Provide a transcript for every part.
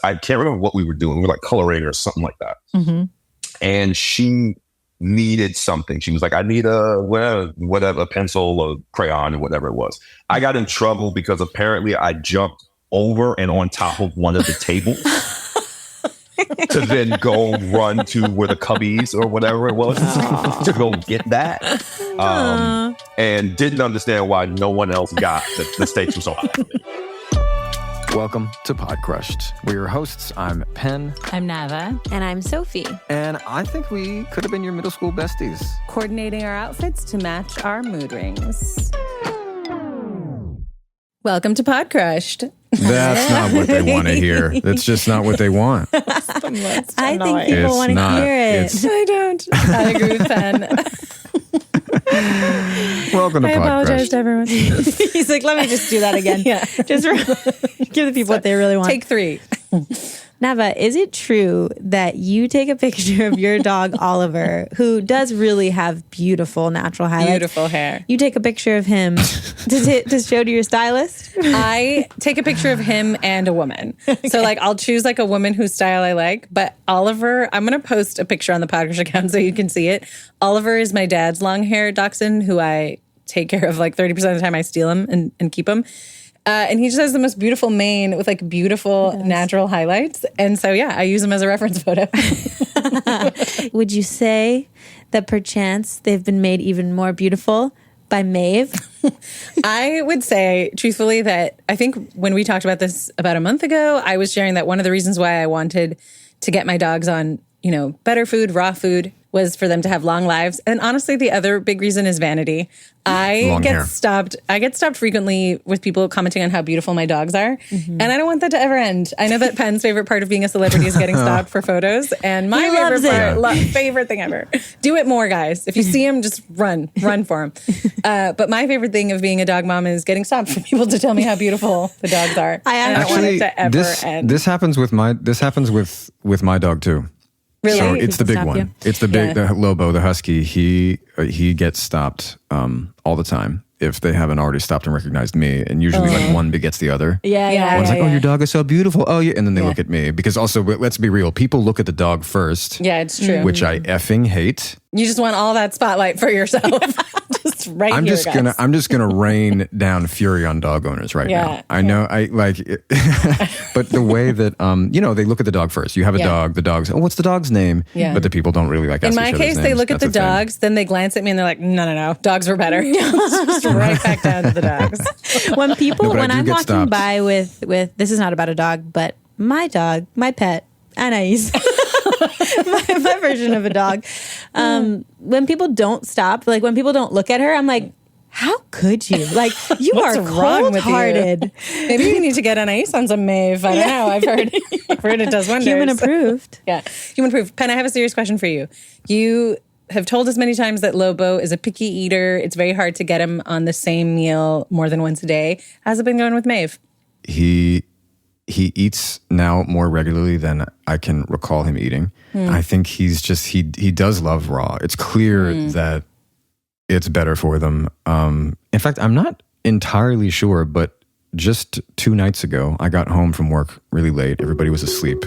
I can't remember what we were doing. We were like coloring or something like that. Mm-hmm. And she needed something. She was like, I need a whatever pencil or crayon or whatever it was. I got in trouble because apparently I jumped over and on top of one of the tables to then go run to where the cubbies or whatever it was to go get that. And didn't understand why no one else got the stakes were so high. Welcome to Podcrushed. We're your hosts. I'm Penn. I'm Nava. And I'm Sophie. And I think we could have been your middle school besties. Coordinating our outfits to match our mood rings. Welcome to Podcrushed. That's not what they want to hear. That's just not what they want. I think people want to hear it. I don't. I agree with Penn. Welcome to Podcrushed. I apologize to everyone. He's like, let me just do that again. Yeah. Just give the people what they really want. Take 3. Nava, is it true that you take a picture of your dog, Oliver, who does really have beautiful natural highlights? Beautiful hair. You take a picture of him to show to your stylist? I take a picture of him and a woman. Okay. So like I'll choose like a woman whose style I like. But Oliver, I'm going to post a picture on the Podcrushed account so you can see it. Oliver is my dad's long hair dachshund who I take care of like 30% of the time. I steal him and keep him. And he just has the most beautiful mane with like beautiful natural highlights. And so, yeah, I use him as a reference photo. Would you say that perchance they've been made even more beautiful by Maeve? I would say, truthfully, that I think when we talked about this about a month ago, I was sharing that one of the reasons why I wanted to get my dogs on, you know, better food, raw food, was for them to have long lives. And honestly, the other big reason is vanity. I get stopped frequently with people commenting on how beautiful my dogs are. Mm-hmm. And I don't want that to ever end. I know that Penn's favorite part of being a celebrity is getting stopped for photos. And my favorite thing ever. Do it more, guys. If you see him, just run for him. But my favorite thing of being a dog mom is getting stopped for people to tell me how beautiful the dogs are. I don't want it to ever end. This happens with my dog too. Really? So it's the big one. You? It's the Lobo, the husky. He gets stopped all the time if they haven't already stopped and recognized me. And usually like one begets the other. One's like, oh, your dog is so beautiful. Oh, yeah. And then they look at me. Because also, let's be real, people look at the dog first. Yeah, it's true. Which I effing hate. You just want all that spotlight for yourself. Just right I'm here, just gonna rain down fury on dog owners now. I know I like it, but the way that they look at the dog first. You have a dog, the dog's what's the dog's name? Yeah. But the people don't really like. In my case, they look at the dogs, then they glance at me and they're like, no, dogs were better. Just right back down to the dogs. When I'm walking by with this is not about a dog, but my dog, my pet, Anais. my version of a dog. When people don't stop, like when people don't look at her, I'm like, how could you? Like, you are cold-hearted. Maybe you need to get Anais on some Maeve. I don't know. I've heard it does wonders. Human approved. Yeah, human approved. Penn, I have a serious question for you. You have told us many times that Lobo is a picky eater. It's very hard to get him on the same meal more than once a day. How's it been going with Maeve? He eats now more regularly than I can recall him eating. I think he does love raw. It's clear that it's better for them. In fact, I'm not entirely sure, but just 2 nights ago, I got home from work really late. Everybody was asleep.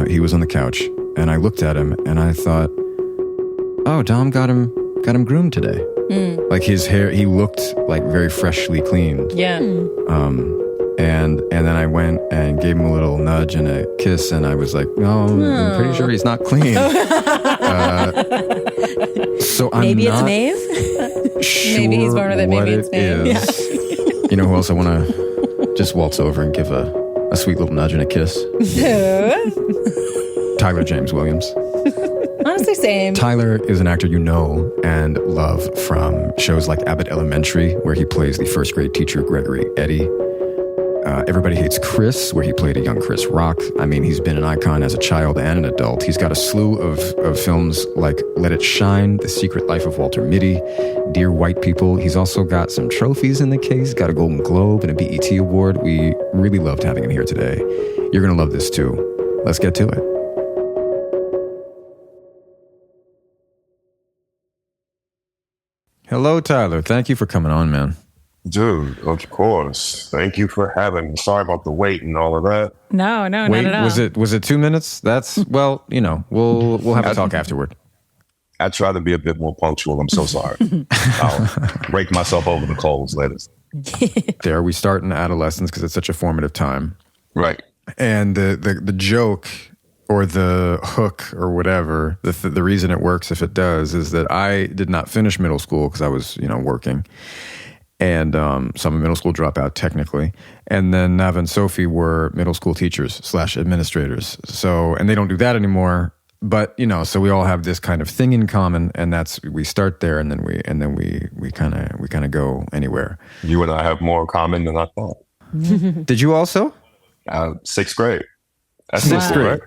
He was on the couch, and I looked at him, and I thought, oh, Dom got him groomed today. Like his hair, he looked like very freshly cleaned. Yeah. And then I went and gave him a little nudge and a kiss, and I was like, no, I'm pretty sure he's not clean. So maybe it's Maeve? Sure maybe he's born with it, maybe it's Maeve. Yeah. You know who else I want to just waltz over and give a sweet little nudge and a kiss? Tyler James Williams. Honestly, same. Tyler is an actor you know and love from shows like Abbott Elementary, where he plays the first grade teacher, Gregory Eddy. Everybody Hates Chris, where he played a young Chris Rock. I mean, he's been an icon as a child and an adult. He's got a slew of films like Let It Shine, The Secret Life of Walter Mitty, Dear White People. He's also got some trophies in the case, got a Golden Globe and a BET Award. We really loved having him here today. You're going to love this too. Let's get to it. Hello, Tyler. Thank you for coming on, man. Dude, of course. Thank you for having me. Sorry about the wait and all of that. No, not at all. Was it 2 minutes? That's, well, we'll have a talk afterward. I try to be a bit more punctual. I'm so sorry. I'll rake myself over the coals later. There, we start in adolescence because it's such a formative time. Right. And the joke or the hook or whatever, the reason it works, if it does, is that I did not finish middle school because I was, working. And so I'm a middle school dropout, technically. And then Nava and Sophie were middle school teachers / administrators. So, and they don't do that anymore. But, so we all have this kind of thing in common, and we start there, and then we kind of go anywhere. You and I have more in common than I thought. Did you also? 6th grade. That's 6th grade. Right?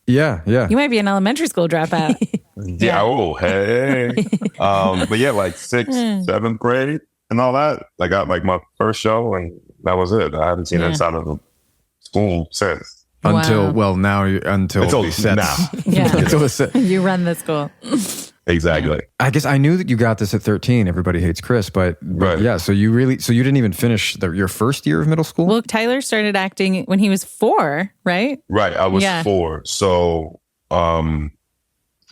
Yeah. You might be an elementary school dropout. Yeah. Oh, hey. But yeah, like 6th, 7th grade. And all that, I got like my first show, and that was it. I haven't seen it inside of the school since. Until the sets. Now. Yeah. Until the set. You run the school. Exactly. I guess I knew that you got this at 13. Everybody hates Chris, but right. Yeah. So you didn't even finish your first year of middle school? Well, Tyler started acting when he was 4, right? Right. I was 4. So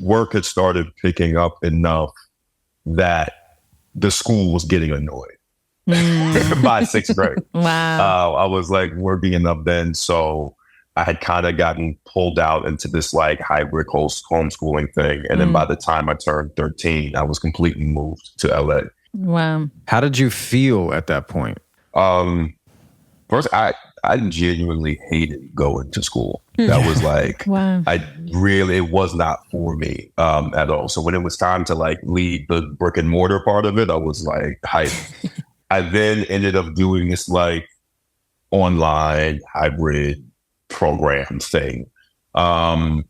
work had started picking up enough that the school was getting annoyed by 6th grade. Wow. I was like working enough then. So I had kind of gotten pulled out into this like hybrid homeschooling thing. And then by the time I turned 13, I was completely moved to LA. Wow. How did you feel at that point? First, I genuinely hated going to school. That was like, wow. It was not for me at all. So when it was time to like leave the brick and mortar part of it, I was like hype. I then ended up doing this like online hybrid program thing. And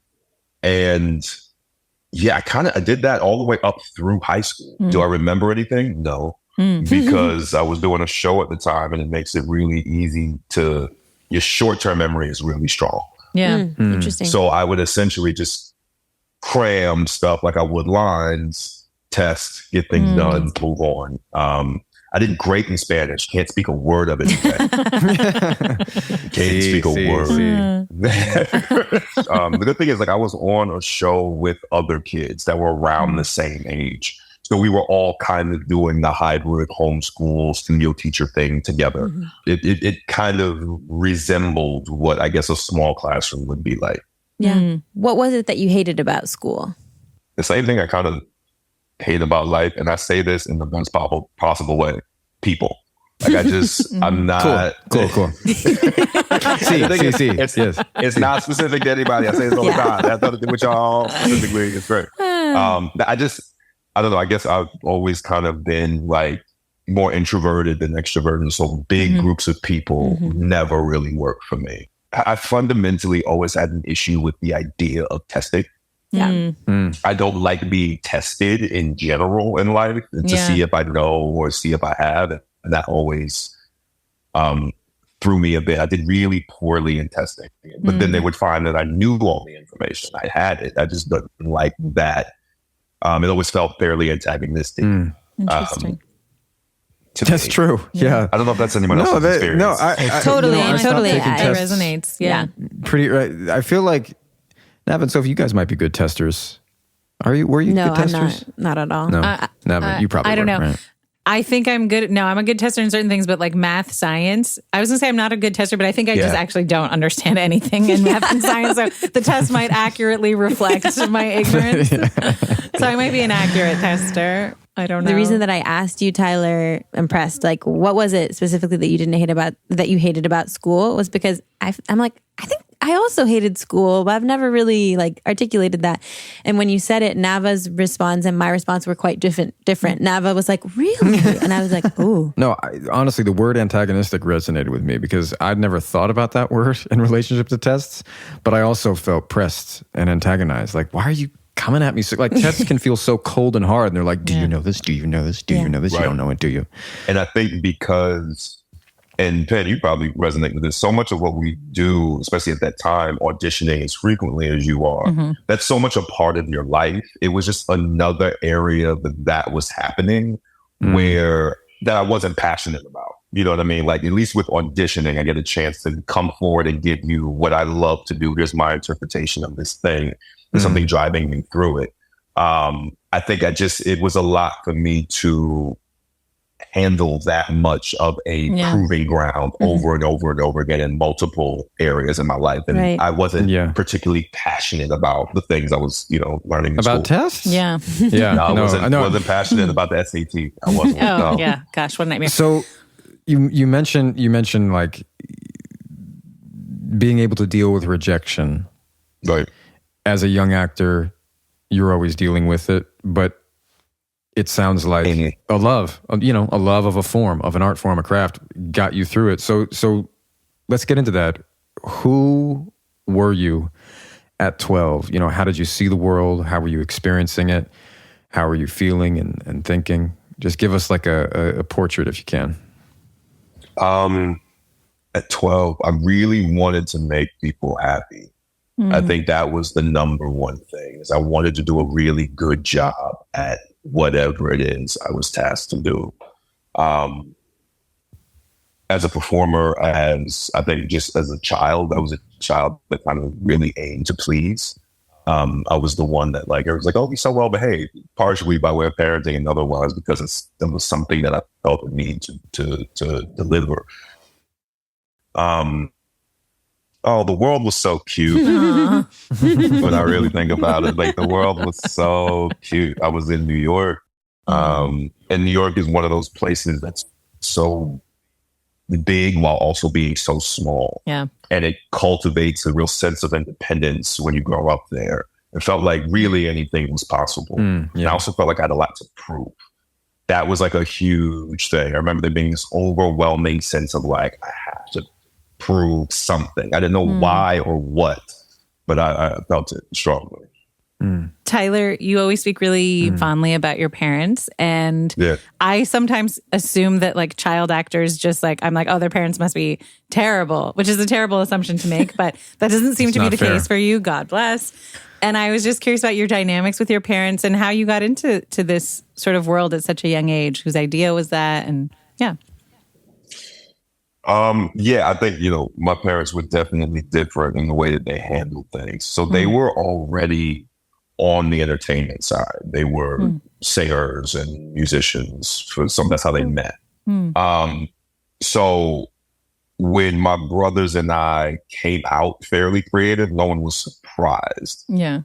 yeah, I did that all the way up through high school. Do I remember anything? No. Because I was doing a show at the time, and it makes it really easy your short-term memory is really strong. Yeah. Interesting. So I would essentially just cram stuff like I would lines, test, get things done, move on. I did great in Spanish. Can't speak a word of it. Can't speak a word. The good thing is like I was on a show with other kids that were around the same age. So we were all kind of doing the hybrid homeschool studio teacher thing together. It kind of resembled what I guess a small classroom would be like. Yeah. What was it that you hated about school? The same thing I kind of hate about life, and I say this in the best possible way: people. Like I just, I'm not cool. It's not specific to anybody. I say this all the time. That has nothing to do with y'all specifically. It's great. I don't know. I guess I've always kind of been like more introverted than extroverted. So big groups of people never really worked for me. I fundamentally always had an issue with the idea of testing. Yeah. I don't like being tested in general in life to see if I know or see if I have. And that always threw me a bit. I did really poorly in testing. But then they would find that I knew all the information. I had it. I just didn't like that. It always felt fairly antagonistic. Interesting. That's true. Yeah. I don't know if that's anyone else's experience. No, I totally. I It resonates. Yeah. Pretty right. I feel like Nava and Sophie, you guys might be good testers. Were you good testers? No, not at all. No, Nava, you probably I don't know. Right? I think I'm good. No, I'm a good tester in certain things, but like math, science, I was going to say I'm not a good tester, but I think I just actually don't understand anything in math and science. So the test might accurately reflect my ignorance. So I might be an accurate tester. I don't know. The reason that I asked you, Tyler, impressed, like what was it specifically that you hated about school was because I'm like, I think I also hated school, but I've never really like articulated that. And when you said it, Nava's response and my response were quite different. Nava was like, really? And I was like, ooh. No, honestly, the word antagonistic resonated with me because I'd never thought about that word in relationship to tests, but I also felt pressed and antagonized. Like, why are you coming at me? So, like, tests can feel so cold and hard. And they're like, do you know this? Do you know this? Do you know this? Right. You don't know it, do you? And I think because... And Penn, you probably resonate with this. So much of what we do, especially at that time, auditioning as frequently as you are, that's so much a part of your life. It was just another area that was happening where that I wasn't passionate about. You know what I mean? Like, at least with auditioning, I get a chance to come forward and give you what I love to do. Here's my interpretation of this thing. There's something driving me through it. I think it was a lot for me to handle that much of a proving ground over and over and over again in multiple areas in my life. And I wasn't particularly passionate about the things I was, learning in about school. tests. Yeah. No, I wasn't passionate about the SAT. I wasn't. Yeah. Gosh, what a nightmare. So you mentioned like being able to deal with rejection. Right. As a young actor, you're always dealing with it, but it sounds like a love of a form, of an art form, a craft got you through it. So let's get into that. Who were you at 12? How did you see the world? How were you experiencing it? How were you feeling and thinking? Just give us like a portrait if you can. At 12, I really wanted to make people happy. I think that was the number one thing, is I wanted to do a really good job at whatever it is I was tasked to do. As a performer, I think just as a child, I was a child that kind of really aimed to please. I was the one that it was like, oh, he's so well behaved, partially by way of parenting and otherwise because it was something that I felt the need to deliver. Oh, the world was so cute. When I really think about it, the world was so cute. I was in New York. And New York is one of those places that's so big while also being so small. Yeah. And it cultivates a real sense of independence when you grow up there. It felt like really anything was possible. And I also felt like I had a lot to prove. That was a huge thing. I remember there being this overwhelming sense of I have to prove something. I didn't know why or what, but I felt it strongly. Tyler, you always speak really fondly about your parents, and I sometimes assume that child actors just I'm like, oh, their parents must be terrible, which is a terrible assumption to make, but that doesn't seem to be the case for you. God bless. And I was just curious about your dynamics with your parents and how you got into this sort of world at such a young age. Whose idea was that? And I think, my parents were definitely different in the way that they handled things. So they were already on the entertainment side. They were singers and musicians. That's how they met. So when my brothers and I came out fairly creative, no one was surprised. Yeah.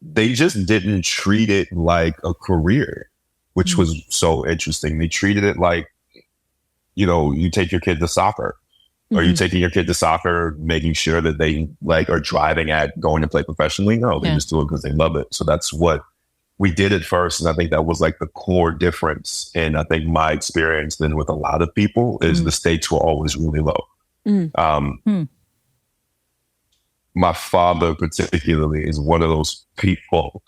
They just didn't treat it like a career, which was so interesting. They treated it like, you take your kid to soccer. Are you taking your kid to soccer, making sure that they are driving at going to play professionally? No, they just do it because they love it. So that's what we did at first. And I think that was the core difference. And I think my experience then with a lot of people is the stakes were always really low. My father particularly is one of those people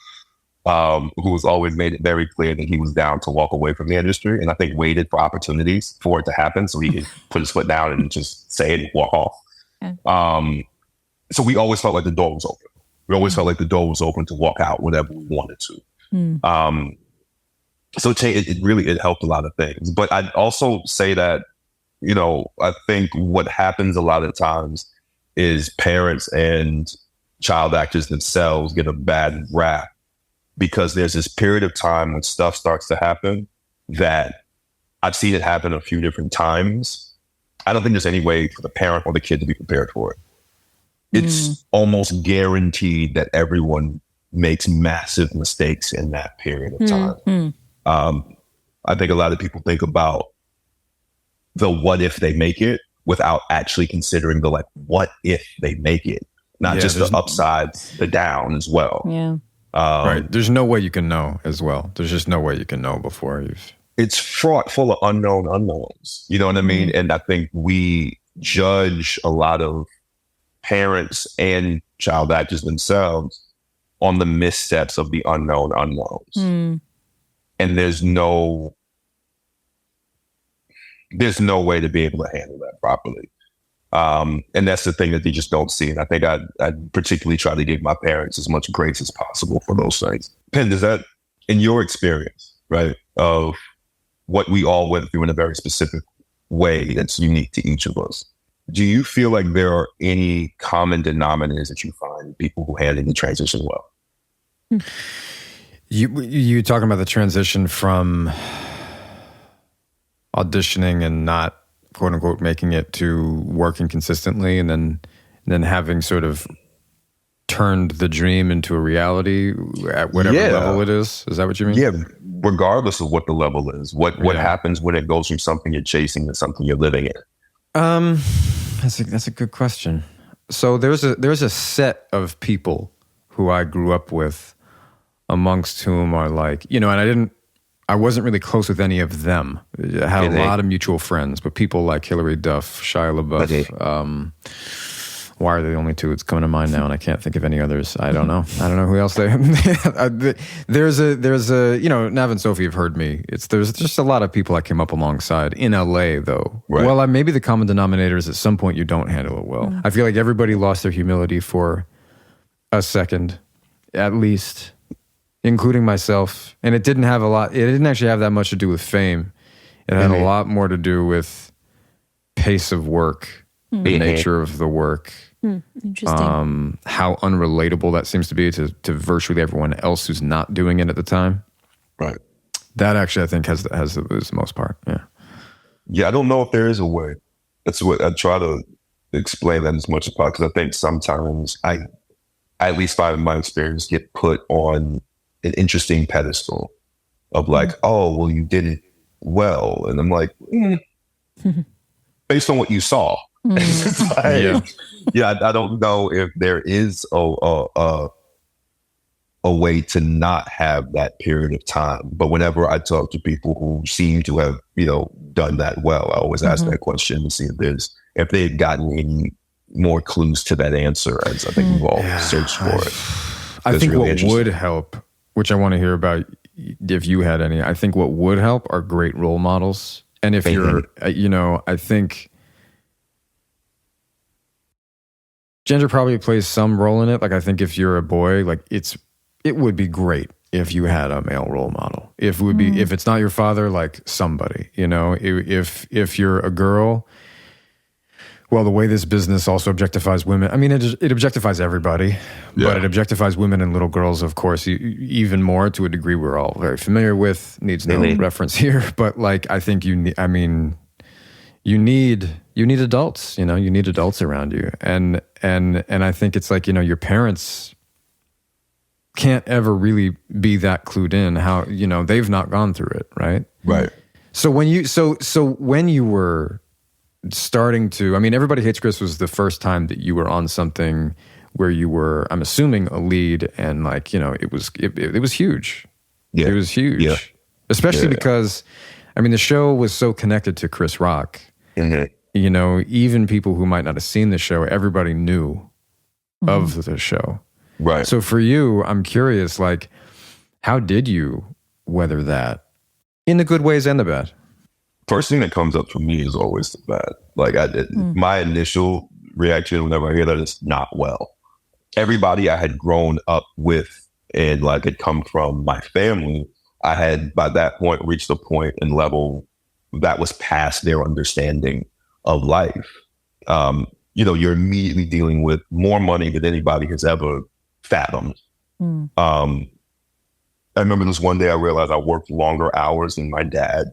who has always made it very clear that he was down to walk away from the industry, and I think waited for opportunities for it to happen so he could put his foot down and just say it and walk off. Yeah. So we always felt like the door was open. We always felt like the door was open to walk out whenever we wanted to. So it helped a lot of things. But I'd also say that, I think what happens a lot of times is parents and child actors themselves get a bad rap, because there's this period of time when stuff starts to happen that I've seen it happen a few different times. I don't think there's any way for the parent or the kid to be prepared for it. It's almost guaranteed that everyone makes massive mistakes in that period of time. I think a lot of people think about the what if they make it without actually considering the what if they make it, not just the upsides, the down as well. Yeah. Right. There's no way you can know as well. There's just no way you can know before you've... It's fraught full of unknown unknowns. You know what I mean? And I think we judge a lot of parents and child actors themselves on the missteps of the unknown unknowns. And there's no way to be able to handle that properly. And that's the thing that they just don't see. And I think I particularly try to give my parents as much grace as possible for those things. Penn, does that, in your experience, right, of what we all went through in a very specific way that's unique to each of us. Do you feel like there are any common denominators that you find in people who handle the transition well? You talking about the transition from auditioning and not, quote unquote, making it to working consistently, and then having sort of turned the dream into a reality at whatever level it is? Is that what you mean? Yeah, regardless of what the level is. What happens when it goes from something you're chasing to something you're living in? That's a good question. So there's a set of people who I grew up with, amongst whom are like, and I wasn't really close with any of them. I had a lot of mutual friends, but people like Hilary Duff, Shia LaBeouf. Why are they the only two that's coming to mind now? And I can't think of any others. I don't know who else they. There's a Nav and Sophie have heard me. There's just a lot of people I came up alongside in LA though. Right. Well, maybe the common denominator is at some point you don't handle it well. I feel like everybody lost their humility for a second, at least, including myself. And it didn't actually have that much to do with fame. It had a lot more to do with pace of work, the nature of the work. Interesting. How unrelatable that seems to be to virtually everyone else who's not doing it at the time. Right. That actually, I think, has the most part. Yeah. Yeah, I don't know if there is a way. That's what I try to explain that as much as possible, because I think sometimes I at least find in my experience, get put on an interesting pedestal of like, oh, well, you did it well. And I'm like, based on what you saw. I don't know if there is a way to not have that period of time. But whenever I talk to people who seem to have, done that well, I always ask that question to see if they've gotten any more clues to that answer, as I think we've all searched for it. I think really what would help, which I want to hear about if you had any, I think what would help are great role models. And if you're, I think gender probably plays some role in it. Like, I think if you're a boy, like it would be great if you had a male role model. If it's not your father, like somebody, if you're a girl, well, the way this business also objectifies women, I mean, it objectifies everybody, but it objectifies women and little girls, of course, even more to a degree we're all very familiar with. Needs no reference here, but like, I think you need adults, you need adults around you. And I think it's like, your parents can't ever really be that clued in how, they've not gone through it. Right. Right. So when you were starting to, Everybody Hates Chris was the first time that you were on something where you were, I'm assuming, a lead, and like, it was huge. Yeah. It was huge. Yeah. Especially because, the show was so connected to Chris Rock. Mm-hmm. Even people who might not have seen the show, everybody knew of the show. Right. So for you, I'm curious, like, how did you weather that in the good ways and the bad? First thing that comes up for me is always the bad. Like, my initial reaction whenever I hear that is not well. Everybody I had grown up with and like had come from my family, I had by that point reached a point and level that was past their understanding of life. You're immediately dealing with more money than anybody has ever fathomed. I remember this one day I realized I worked longer hours than my dad.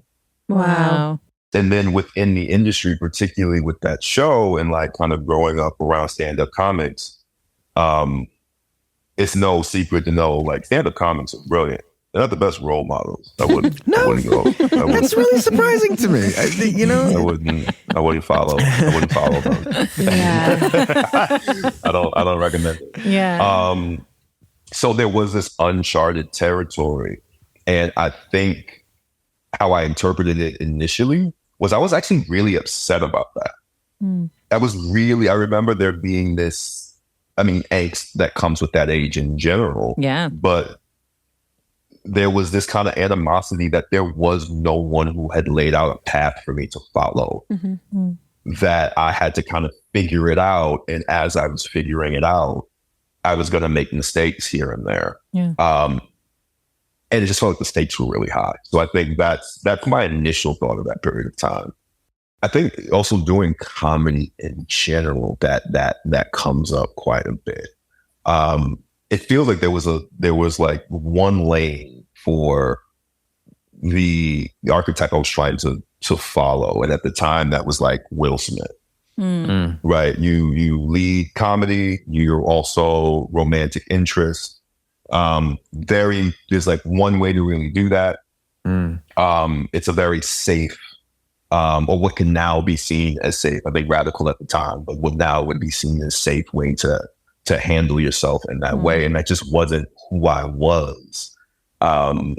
Wow. And then within the industry, particularly with that show and like kind of growing up around stand-up comics, it's no secret to know like stand-up comics are brilliant. They're not the best role models. I wouldn't go. That's really surprising to me. I wouldn't follow them. Yeah. I don't recommend it. Yeah. So there was this uncharted territory. And I think how I interpreted it initially was I was actually really upset about that. I remember there being this, angst that comes with that age in general. Yeah. But there was this kind of animosity that there was no one who had laid out a path for me to follow, that I had to kind of figure it out. And as I was figuring it out, I was going to make mistakes here and there. Yeah. And it just felt like the stakes were really high. So I think that's my initial thought of that period of time. I think also doing comedy in general, that comes up quite a bit. It feels like there was like one lane for the archetype I was trying to follow. And at the time that was like Will Smith. Right. You lead comedy, you're also romantic interest. There's like one way to really do that. It's a very safe, or what can now be seen as safe. I think radical at the time, but what now would be seen as safe way to handle yourself in that way. And that just wasn't who I was. And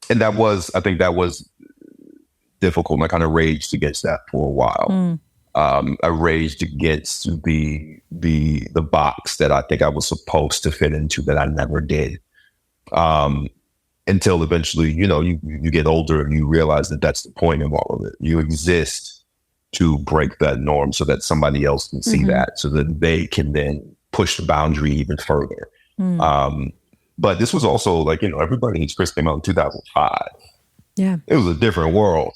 I think that was difficult. And I kind of raged against that for a while. I raged against the box that I think I was supposed to fit into that I never did. Until eventually, you get older and you realize that that's the point of all of it. You exist to break that norm so that somebody else can see that, so that they can then push the boundary even further. But this was also like, Everybody Hates Chris came out in 2005. Yeah. It was a different world.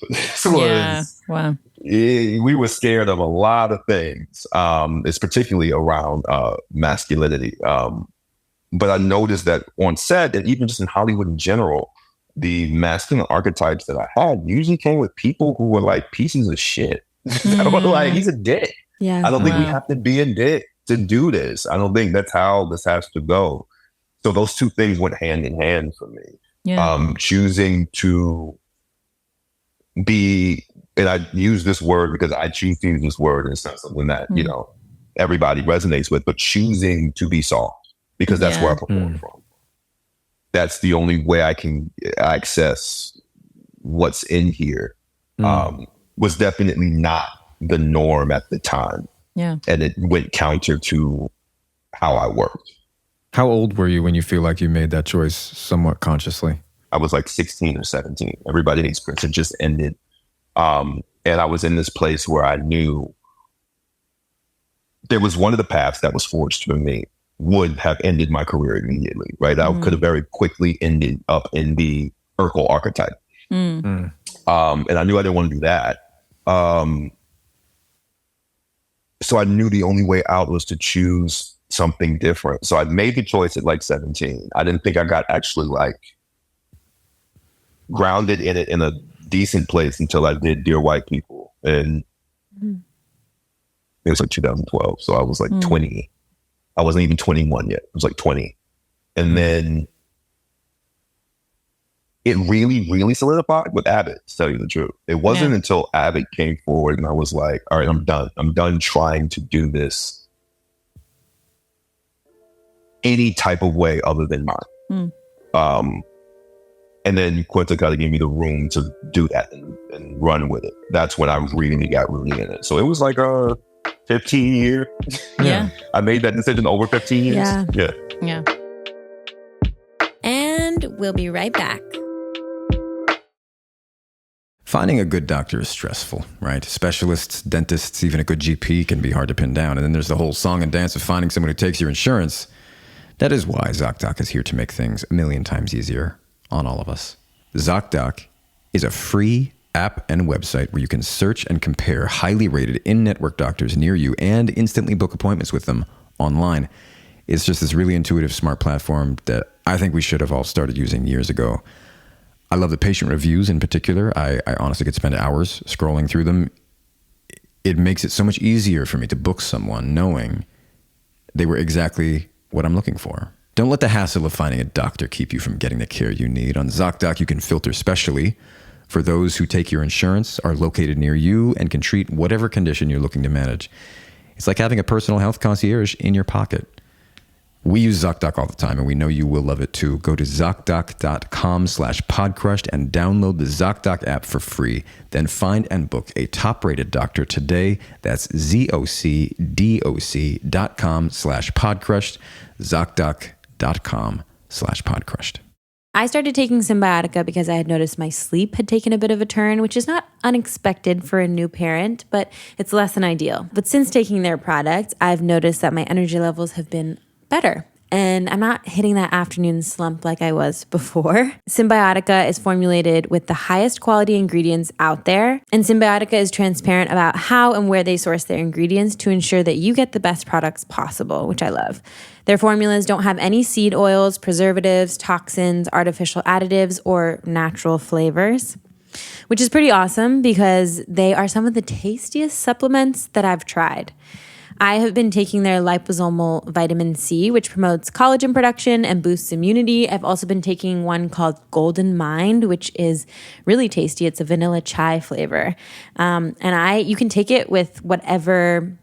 Wow. We were scared of a lot of things. It's particularly around masculinity. But I noticed that on set, and even just in Hollywood in general, the masculine archetypes that I had usually came with people who were like pieces of shit. Like, he's a dick. Yeah. I don't think we have to be a dick to do this. I don't think that's how this has to go. So those two things went hand in hand for me. Yeah. Choosing to be, and I use this word because I choose to use this word, and it's not something that, everybody resonates with, but choosing to be soft, because that's where I perform from. That's the only way I can access what's in here. Was definitely not the norm at the time. Yeah. And it went counter to how I worked. How old were you when you feel like you made that choice somewhat consciously? I was like 16 or 17. Everybody Hates Chris had just ended. And I was in this place where I knew there was one of the paths that was forged for me would have ended my career immediately, right? I could have very quickly ended up in the Urkel archetype. And I knew I didn't want to do that. So I knew the only way out was to choose something different. So I made the choice at like 17. I didn't think I got actually like grounded in it in a decent place until I did Dear White People. And it was like 2012. So I was like 20. I wasn't even 21 yet. I was like 20. And then it really, really solidified with Abbott, to tell you the truth. It wasn't until Abbott came forward and I was like, all right, I'm done. I'm done trying to do this any type of way other than mine. And then Quinta kind of gave me the room to do that and run with it. That's when I really got rooted in it. So it was like a 15 year. Yeah. I made that decision over 15 years. Yeah. And we'll be right back. Finding a good doctor is stressful, right? Specialists, dentists, even a good GP can be hard to pin down. And then there's the whole song and dance of finding someone who takes your insurance. That is why Zocdoc is here to make things a million times easier on all of us. Zocdoc is a free app and website where you can search and compare highly rated in-network doctors near you and instantly book appointments with them online. It's just this really intuitive, smart platform that I think we should have all started using years ago. I love the patient reviews in particular. I honestly could spend hours scrolling through them. It makes it so much easier for me to book someone knowing they were exactly what I'm looking for. Don't let the hassle of finding a doctor keep you from getting the care you need. On Zocdoc, you can filter specially for those who take your insurance, are located near you, and can treat whatever condition you're looking to manage. It's like having a personal health concierge in your pocket. We use Zocdoc all the time, and we know you will love it too. Go to Zocdoc.com/podcrushed and download the Zocdoc app for free. Then find and book a top-rated doctor today. That's ZocDoc.com/podcrushed. Zocdoc.com/podcrushed. I started taking Symbiotica because I had noticed my sleep had taken a bit of a turn, which is not unexpected for a new parent, but it's less than ideal. But since taking their product, I've noticed that my energy levels have been better. and I'm not hitting that afternoon slump like I was before. Symbiotica is formulated with the highest quality ingredients out there, and Symbiotica is transparent about how and where they source their ingredients to ensure that you get the best products possible, which I love. Their formulas don't have any seed oils, preservatives, toxins, artificial additives, or natural flavors, which is pretty awesome because they are some of the tastiest supplements that I've tried. I have been taking their liposomal vitamin C, which promotes collagen production and boosts immunity. I've also been taking one called Golden Mind, which is really tasty. It's a vanilla chai flavor. You can take it with whatever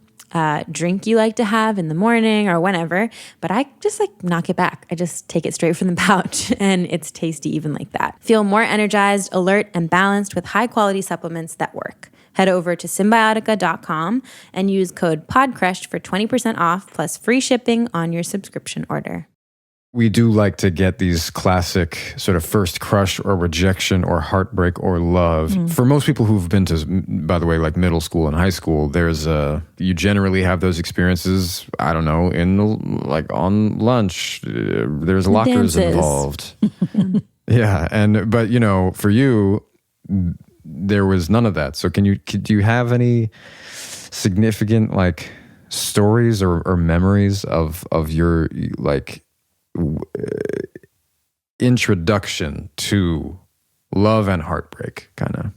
drink you like to have in the morning or whenever, but I just knock it back. I just take it straight from the pouch and it's tasty even like that. Feel more energized, alert, and balanced with high quality supplements that work. Head over to Symbiotica.com and use code PODCRUSHED for 20% off plus free shipping on your subscription order. We do like to get these classic sort of first crush or rejection or heartbreak or love. For most people who've been to, by the way, like middle school and high school, you generally have those experiences, I don't know, on lunch, there's lockers Dances. Involved. Yeah. But for you, there was none of that. So do you have any significant stories or memories of your introduction to love and heartbreak kind of?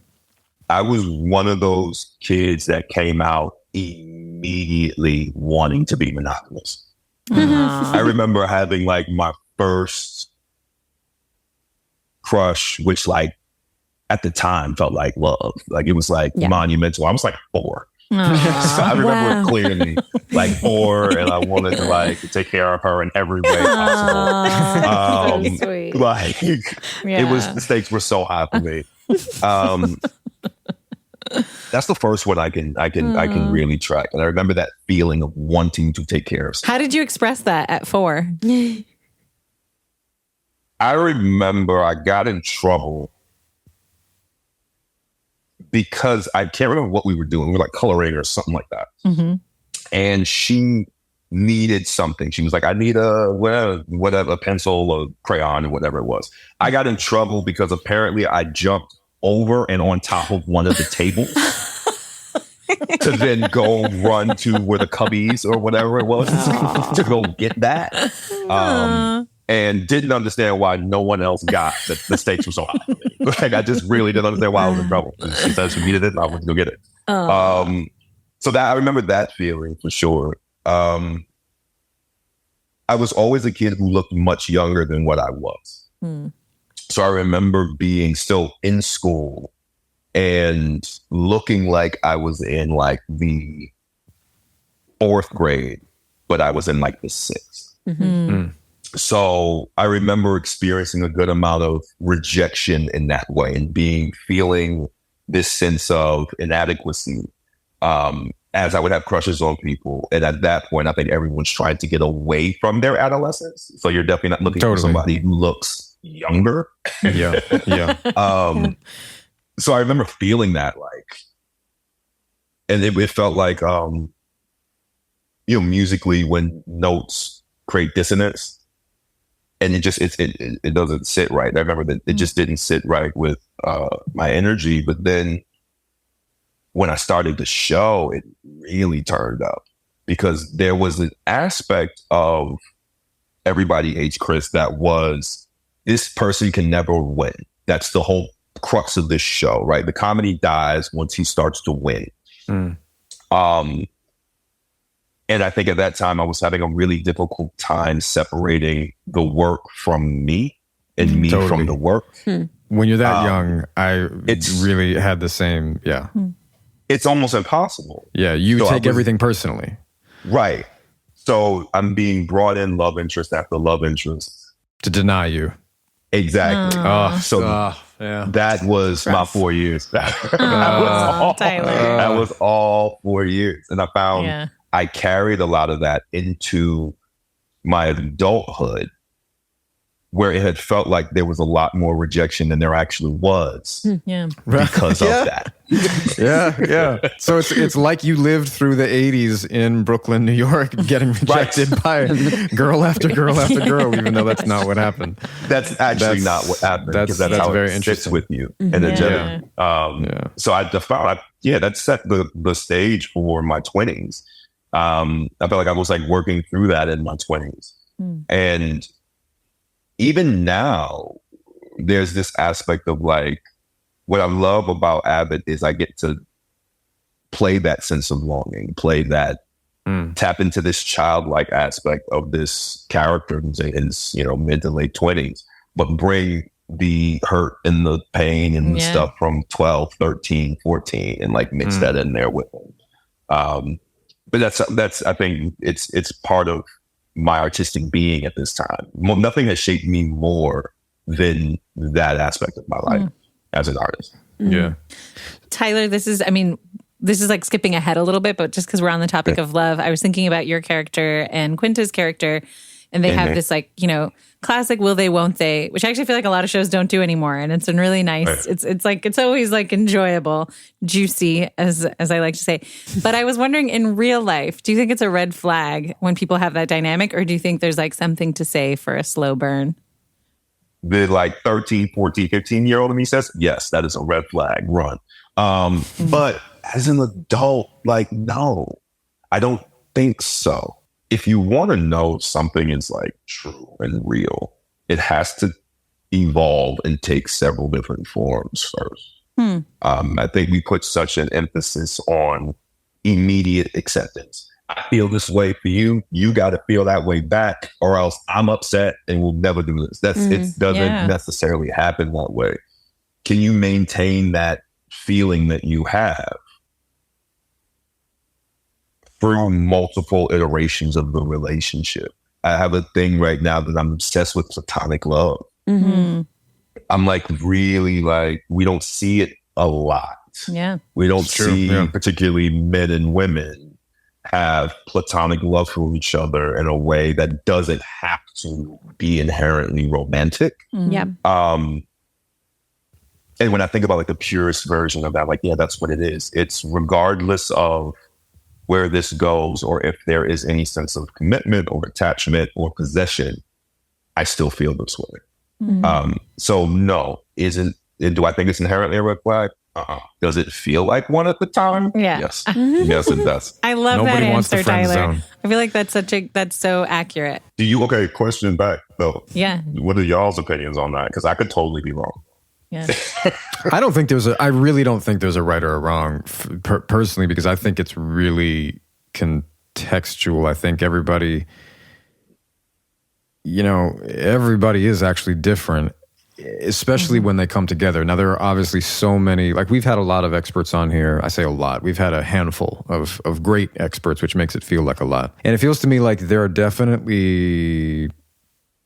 I was one of those kids that came out immediately wanting to be monogamous. I remember having my first crush, which at the time felt like love. It was monumental. I was 4. So I remember it clearly, 4, and I wanted to take care of her in every way possible. So sweet. The stakes were so high for me. That's the first one I can really track, and I remember that feeling of wanting to take care of someone. How did you express that at 4? I remember I got in trouble because I can't remember what we were doing. We were coloring or something like that. Mm-hmm. And she needed something. She was like, I need a pencil, a crayon, or whatever it was. I got in trouble because apparently I jumped over and on top of one of the tables to then go run to where the cubbies or whatever it was to go get that. And didn't understand why no one else got that the stakes were so high for me. I just really didn't understand why I was in trouble. She said she needed it, and I went to go get it. So that I remember that feeling for sure. I was always a kid who looked much younger than what I was. So I remember being still in school and looking like I was in the 4th grade, but I was in the 6th. Mm-hmm. So I remember experiencing a good amount of rejection in that way and feeling this sense of inadequacy as I would have crushes on people. And at that point, I think everyone's trying to get away from their adolescence. So you're definitely not looking for somebody who looks younger. Yeah. So I remember feeling that and it felt musically when notes create dissonance, and it doesn't sit right. I remember that it just didn't sit right with my energy. But then when I started the show, it really turned up because there was an aspect of Everybody Hates Chris that was, this person can never win. That's the whole crux of this show, right? The comedy dies once he starts to win. And I think at that time I was having a really difficult time separating the work from me and me from the work. When you're that young, I really had the same, It's almost impossible. Yeah, you take everything personally. Right. So I'm being brought in love interest after love interest. To deny you. Exactly. That was my 4 years. That was all 4 years. And I found I carried a lot of that into my adulthood. where it had felt like there was a lot more rejection than there actually was because of that. Yeah. So it's like you lived through the 80s in Brooklyn, New York, getting rejected by girl after girl after girl, even though that's not what happened. That's actually not what happened, because that's how very it interesting. sits with you. And so I found, that set the stage for my 20s. I felt like I was like working through that in my 20s. And even now, there's this aspect of like, what I love about Abbott is I get to play that sense of longing, play that, tap into this childlike aspect of this character who's in his, mid to late 20s, but bring the hurt and the pain and the stuff from 12, 13, 14 and like mix that in there with him. But that's I think it's part of my artistic being at this time. Nothing has shaped me more than that aspect of my life as an artist. Yeah. Tyler, this is like skipping ahead a little bit, but just because we're on the topic of love, I was thinking about your character and Quinta's character, and they have this like, classic will they, won't they, which I actually feel like a lot of shows don't do anymore. And it's been really nice. Right. It's always like enjoyable, juicy, as I like to say. But I was wondering, in real life, do you think it's a red flag when people have that dynamic, or do you think there's like something to say for a slow burn? The like 13, 14, 15-year-old in me says, yes, that is a red flag, run. But as an adult, like, no, I don't think so. If you want to know if something is like true and real, it has to evolve and take several different forms first. I think we put such an emphasis on immediate acceptance. I feel this way for you. You got to feel that way back, or else I'm upset and we'll never do this. It doesn't necessarily happen that way. Can you maintain that feeling that you have through multiple iterations of the relationship? I have a thing right now that I'm obsessed with platonic love. I'm like, really, like, we don't see it a lot. Yeah. We don't see particularly men and women have platonic love for each other in a way that doesn't have to be inherently romantic. Yeah. And when I think about like the purest version of that, like, that's what it is. It's regardless of where this goes, or if there is any sense of commitment or attachment or possession, I still feel this way. So no, do I think it's inherently a red flag? Does it feel like one at the time? Yeah. Yes. Yes, it does. I love Nobody that wants answer, the friend Tyler. zone. I feel like that's so accurate. Question back though. Yeah. What are y'all's opinions on that? Because I could totally be wrong. Yeah. I really don't think there's a right or a wrong personally, because I think it's really contextual. I think everybody is actually different, especially when they come together. Now, there are obviously so many, like we've had a lot of experts on here. I say a lot. We've had a handful of great experts, which makes it feel like a lot. And it feels to me like there are definitely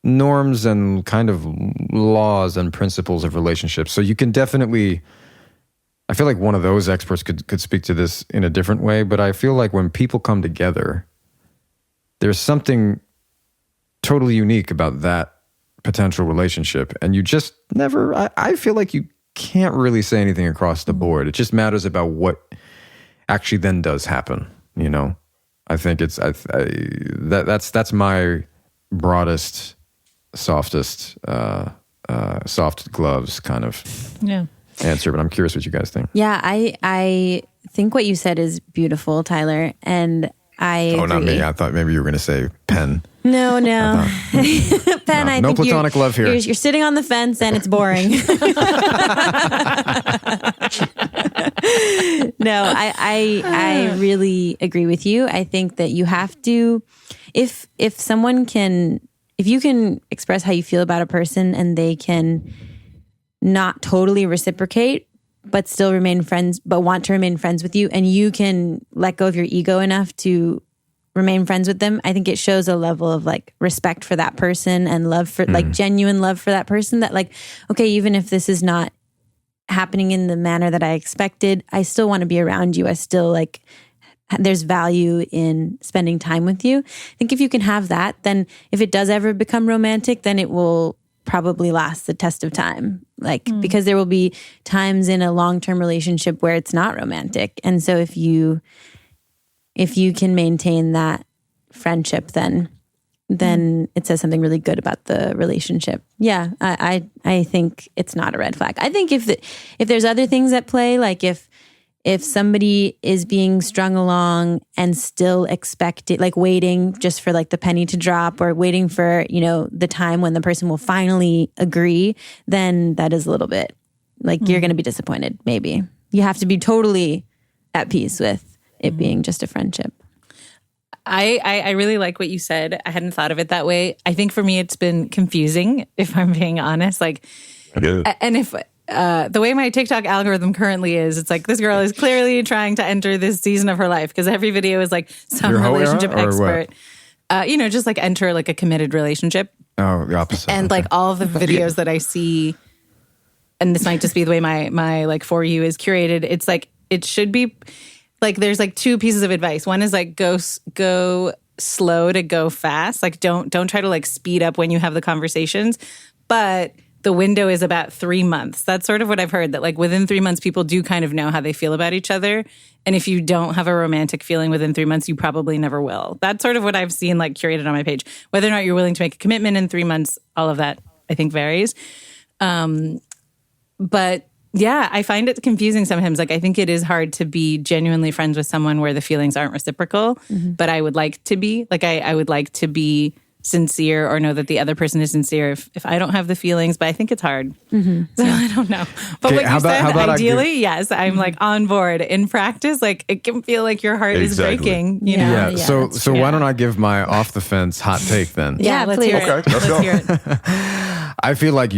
norms and kind of laws and principles of relationships. So you can definitely, I feel like one of those experts could speak to this in a different way, but I feel like when people come together, there's something totally unique about that potential relationship. And you just never, I feel like you can't really say anything across the board. It just matters about what actually then does happen, I think it's, that's my broadest, softest, soft gloves kind of answer, but I'm curious what you guys think. Yeah, I think what you said is beautiful, Tyler, and I agree. Not me. I thought maybe you were going to say Penn. No. Penn, I no think platonic love here. You're sitting on the fence and it's boring. No, I really agree with you. I think that you have to, if you can express how you feel about a person and they can not totally reciprocate, but still remain friends, but want to remain friends with you, and you can let go of your ego enough to remain friends with them, I think it shows a level of like respect for that person and love for like genuine love for that person, that like, okay, even if this is not happening in the manner that I expected, I still want to be around you. I still like, there's value in spending time with you. I think if you can have that, then if it does ever become romantic, then it will probably last the test of time. Like, because there will be times in a long-term relationship where it's not romantic. And so if you can maintain that friendship, then it says something really good about the relationship. Yeah, I think it's not a red flag. I think if there's other things at play, like if somebody is being strung along and still expected, like waiting just for like the penny to drop or waiting for, the time when the person will finally agree, then that is a little bit like you're going to be disappointed. Maybe you have to be totally at peace with it being just a friendship. I really like what you said. I hadn't thought of it that way. I think for me, it's been confusing, if I'm being honest. Like, and if the way my TikTok algorithm currently is, it's like this girl is clearly trying to enter this season of her life because every video is like some relationship expert. Just like enter like a committed relationship. Oh, the opposite. And like all of the videos that I see, and this might just be the way my like For You is curated. It's like it should be. Like there's like two pieces of advice. One is like go slow to go fast. Like don't try to like speed up when you have the conversations. But the window is about 3 months. That's sort of what I've heard, that like within 3 months, people do kind of know how they feel about each other. And if you don't have a romantic feeling within 3 months, you probably never will. That's sort of what I've seen like curated on my page. Whether or not you're willing to make a commitment in 3 months, all of that I think varies. But yeah, I find it confusing sometimes. Like, I think it is hard to be genuinely friends with someone where the feelings aren't reciprocal, but I would like to be. Like, I would like to be sincere or know that the other person is sincere if I don't have the feelings, but I think it's hard. So I don't know. But what you said, ideally, yes, I'm like on board. In practice, like, it can feel like your heart is breaking, you know? Yeah. So why don't I give my off the fence hot take then? Yeah, let's hear it. Okay, let's hear it. I feel like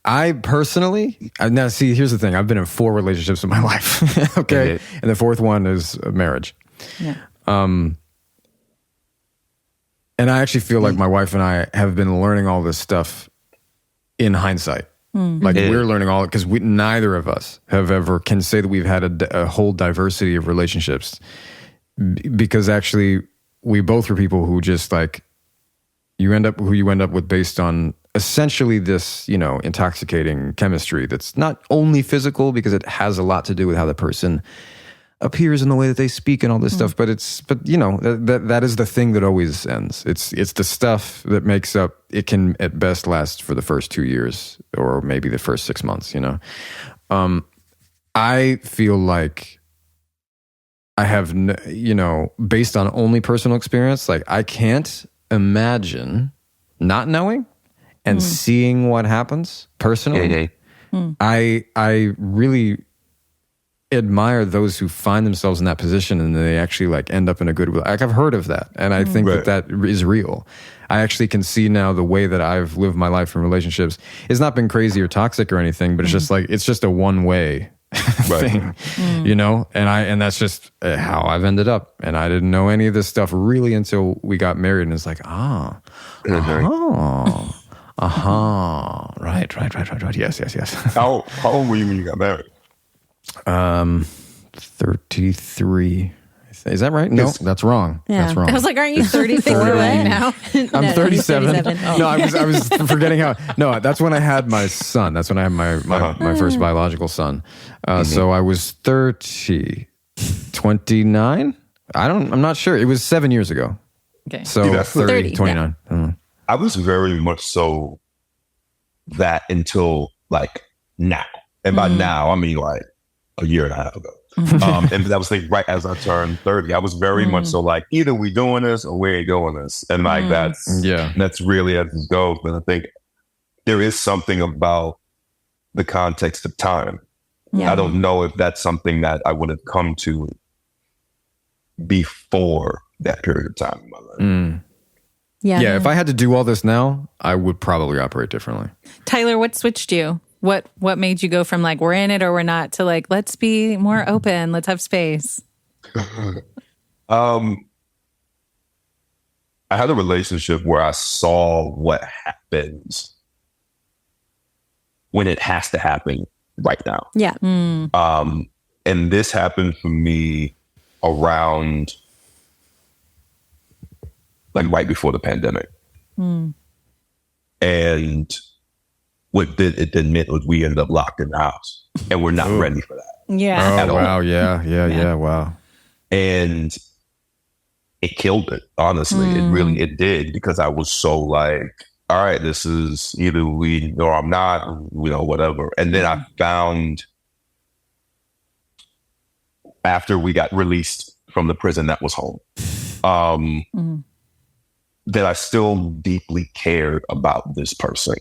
I personally, now see, here's the thing. I've been in 4 relationships in my life, okay? And the 4th one is a marriage. Yeah. And I actually feel like my wife and I have been learning all this stuff in hindsight. Like we're learning all, because neither of us can say that we've had a whole diversity of relationships, because actually we both were people who just like, you end up with based on essentially this, intoxicating chemistry that's not only physical, because it has a lot to do with how the person appears in the way that they speak and all this stuff. But that is the thing that always ends. It's the stuff that makes up. It can at best last for the first 2 years or maybe the first 6 months. I feel like I have, based on only personal experience, like I can't imagine not knowing and seeing what happens personally. I really admire those who find themselves in that position and they actually like end up in a good, like I've heard of that. And I think that is real. I actually can see now the way that I've lived my life in relationships. It's not been crazy or toxic or anything, but it's just like, it's just a one-way thing, and that's just how I've ended up. And I didn't know any of this stuff really until we got married, and it's like, right, yes. How old were you when you got married? 33. Is that right? No, that's wrong. Yeah. That's wrong. I was like, aren't you 34 right now? I'm 37. No, I was forgetting how. No, that's when I had my son. That's when I had my first biological son. So I was 29. I'm not sure. It was 7 years ago. Okay. So 30, 29. Yeah. I was very much so that until like now. And by now, I mean like a year and a half ago. And that was like right as I turned 30. I was very much so like, either we doing this or we ain't doing this. And like that's really as it goes. But I think there is something about the context of time. I don't know if that's something that I would have come to before that period of time in my life. Yeah, if I had to do all this now, I would probably operate differently. Tyler, what switched you? What made you go from like, we're in it or we're not, to like, let's be more open, let's have space? I had a relationship where I saw what happens when it has to happen right now. Yeah. And this happened for me around like right before the pandemic. And what it then meant was we ended up locked in the house, and we're not ready for that. Yeah. Oh, wow. Yeah. Wow. And it killed it, honestly. It did, because I was so like, all right, this is either we or I'm not, whatever. And then I found, after we got released from the prison that was home, that I still deeply cared about this person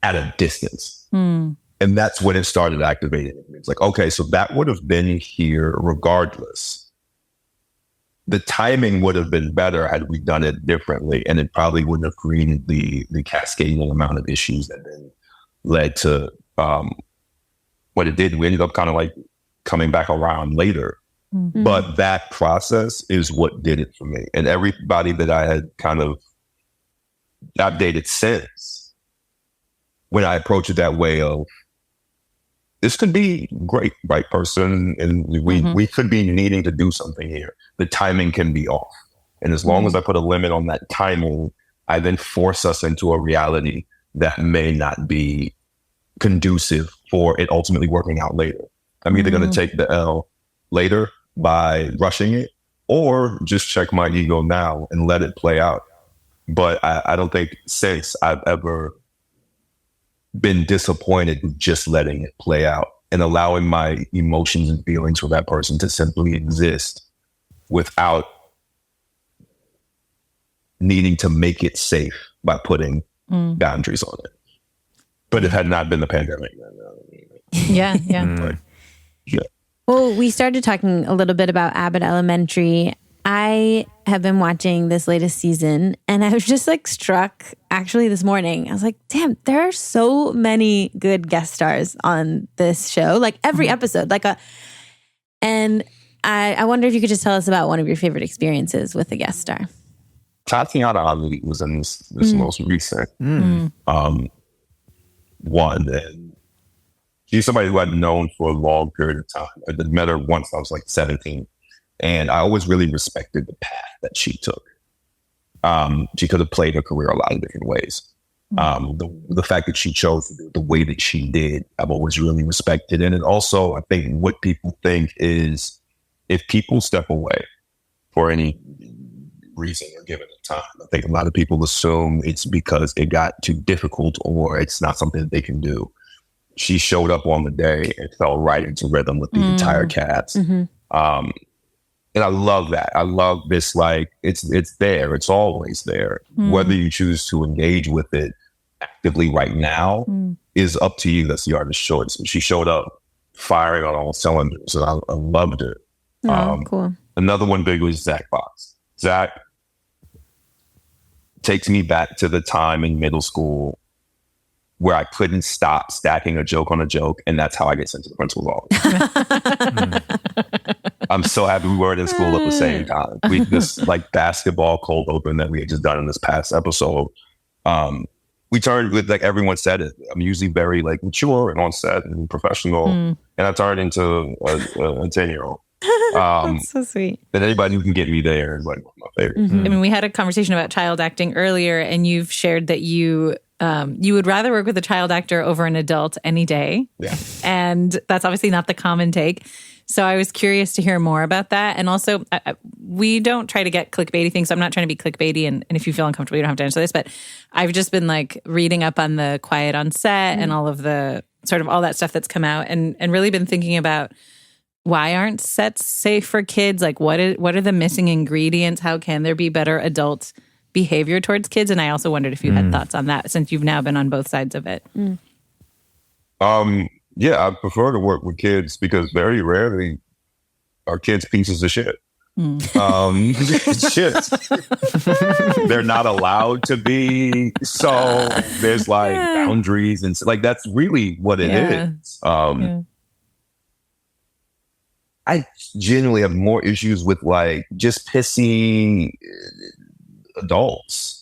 at a distance. And that's when it started activating. It's like, okay, so that would have been here regardless. The timing would have been better had we done it differently, and it probably wouldn't have created the cascading amount of issues that then led to what it did. We ended up kind of like coming back around later. But that process is what did it for me. And everybody that I had kind of updated since, when I approach it that way of, this could be great, right person, and we could be needing to do something here. The timing can be off. And as long as I put a limit on that timing, I then force us into a reality that may not be conducive for it ultimately working out later. I'm either going to take the L later by rushing it, or just check my ego now and let it play out. But I don't think since I've ever been disappointed with just letting it play out and allowing my emotions and feelings for that person to simply exist without needing to make it safe by putting boundaries on it. But it had not been the pandemic. Yeah. Yeah. Well, we started talking a little bit about Abbott Elementary. I have been watching this latest season, and I was just like struck actually this morning. I was like, damn, there are so many good guest stars on this show, like every episode. And I wonder if you could just tell us about one of your favorite experiences with a guest star. Tatiana Ali was in this most recent one. And she's somebody who I'd known for a long period of time. I met her once I was like 17. And I always really respected the path that she took. She could have played her career a lot of different ways. The fact that she chose to do it the way that she did, I've always really respected. And also, I think what people think is, if people step away for any reason or given a time, I think a lot of people assume it's because it got too difficult or it's not something that they can do. She showed up on the day and fell right into rhythm with the entire cast. And I love that. I love this, like, it's there. It's always there. Whether you choose to engage with it actively right now is up to you. That's the artist's choice. And she showed up firing on all cylinders, and I loved it. Cool. Another one big was Zach Fox. Zach takes me back to the time in middle school where I couldn't stop stacking a joke on a joke, and that's how I get sent to the principal's office. I'm so happy we weren't in school at the same time. We this like basketball cold open that we had just done in this past episode. We turned with, like everyone said it, I'm usually very like mature and on set and professional, and I turned into a 10-year-old. That's so sweet. And anybody who can get me there is like one of my favorites. I mean, we had a conversation about child acting earlier, and you've shared that you would rather work with a child actor over an adult any day. Yeah. And that's obviously not the common take. So I was curious to hear more about that. And also, we don't try to get clickbaity things. So I'm not trying to be clickbaity. And if you feel uncomfortable, you don't have to answer this. But I've just been like reading up on the quiet on set and all of the sort of all that stuff that's come out, and really been thinking about, why aren't sets safe for kids? Like, what are the missing ingredients? How can there be better adult behavior towards kids? And I also wondered if you had thoughts on that, since you've now been on both sides of it. Yeah, I prefer to work with kids because very rarely are kids pieces of shit. Shit. They're not allowed to be. So there's like boundaries, and like that's really what it is. I genuinely have more issues with like just pissy adults.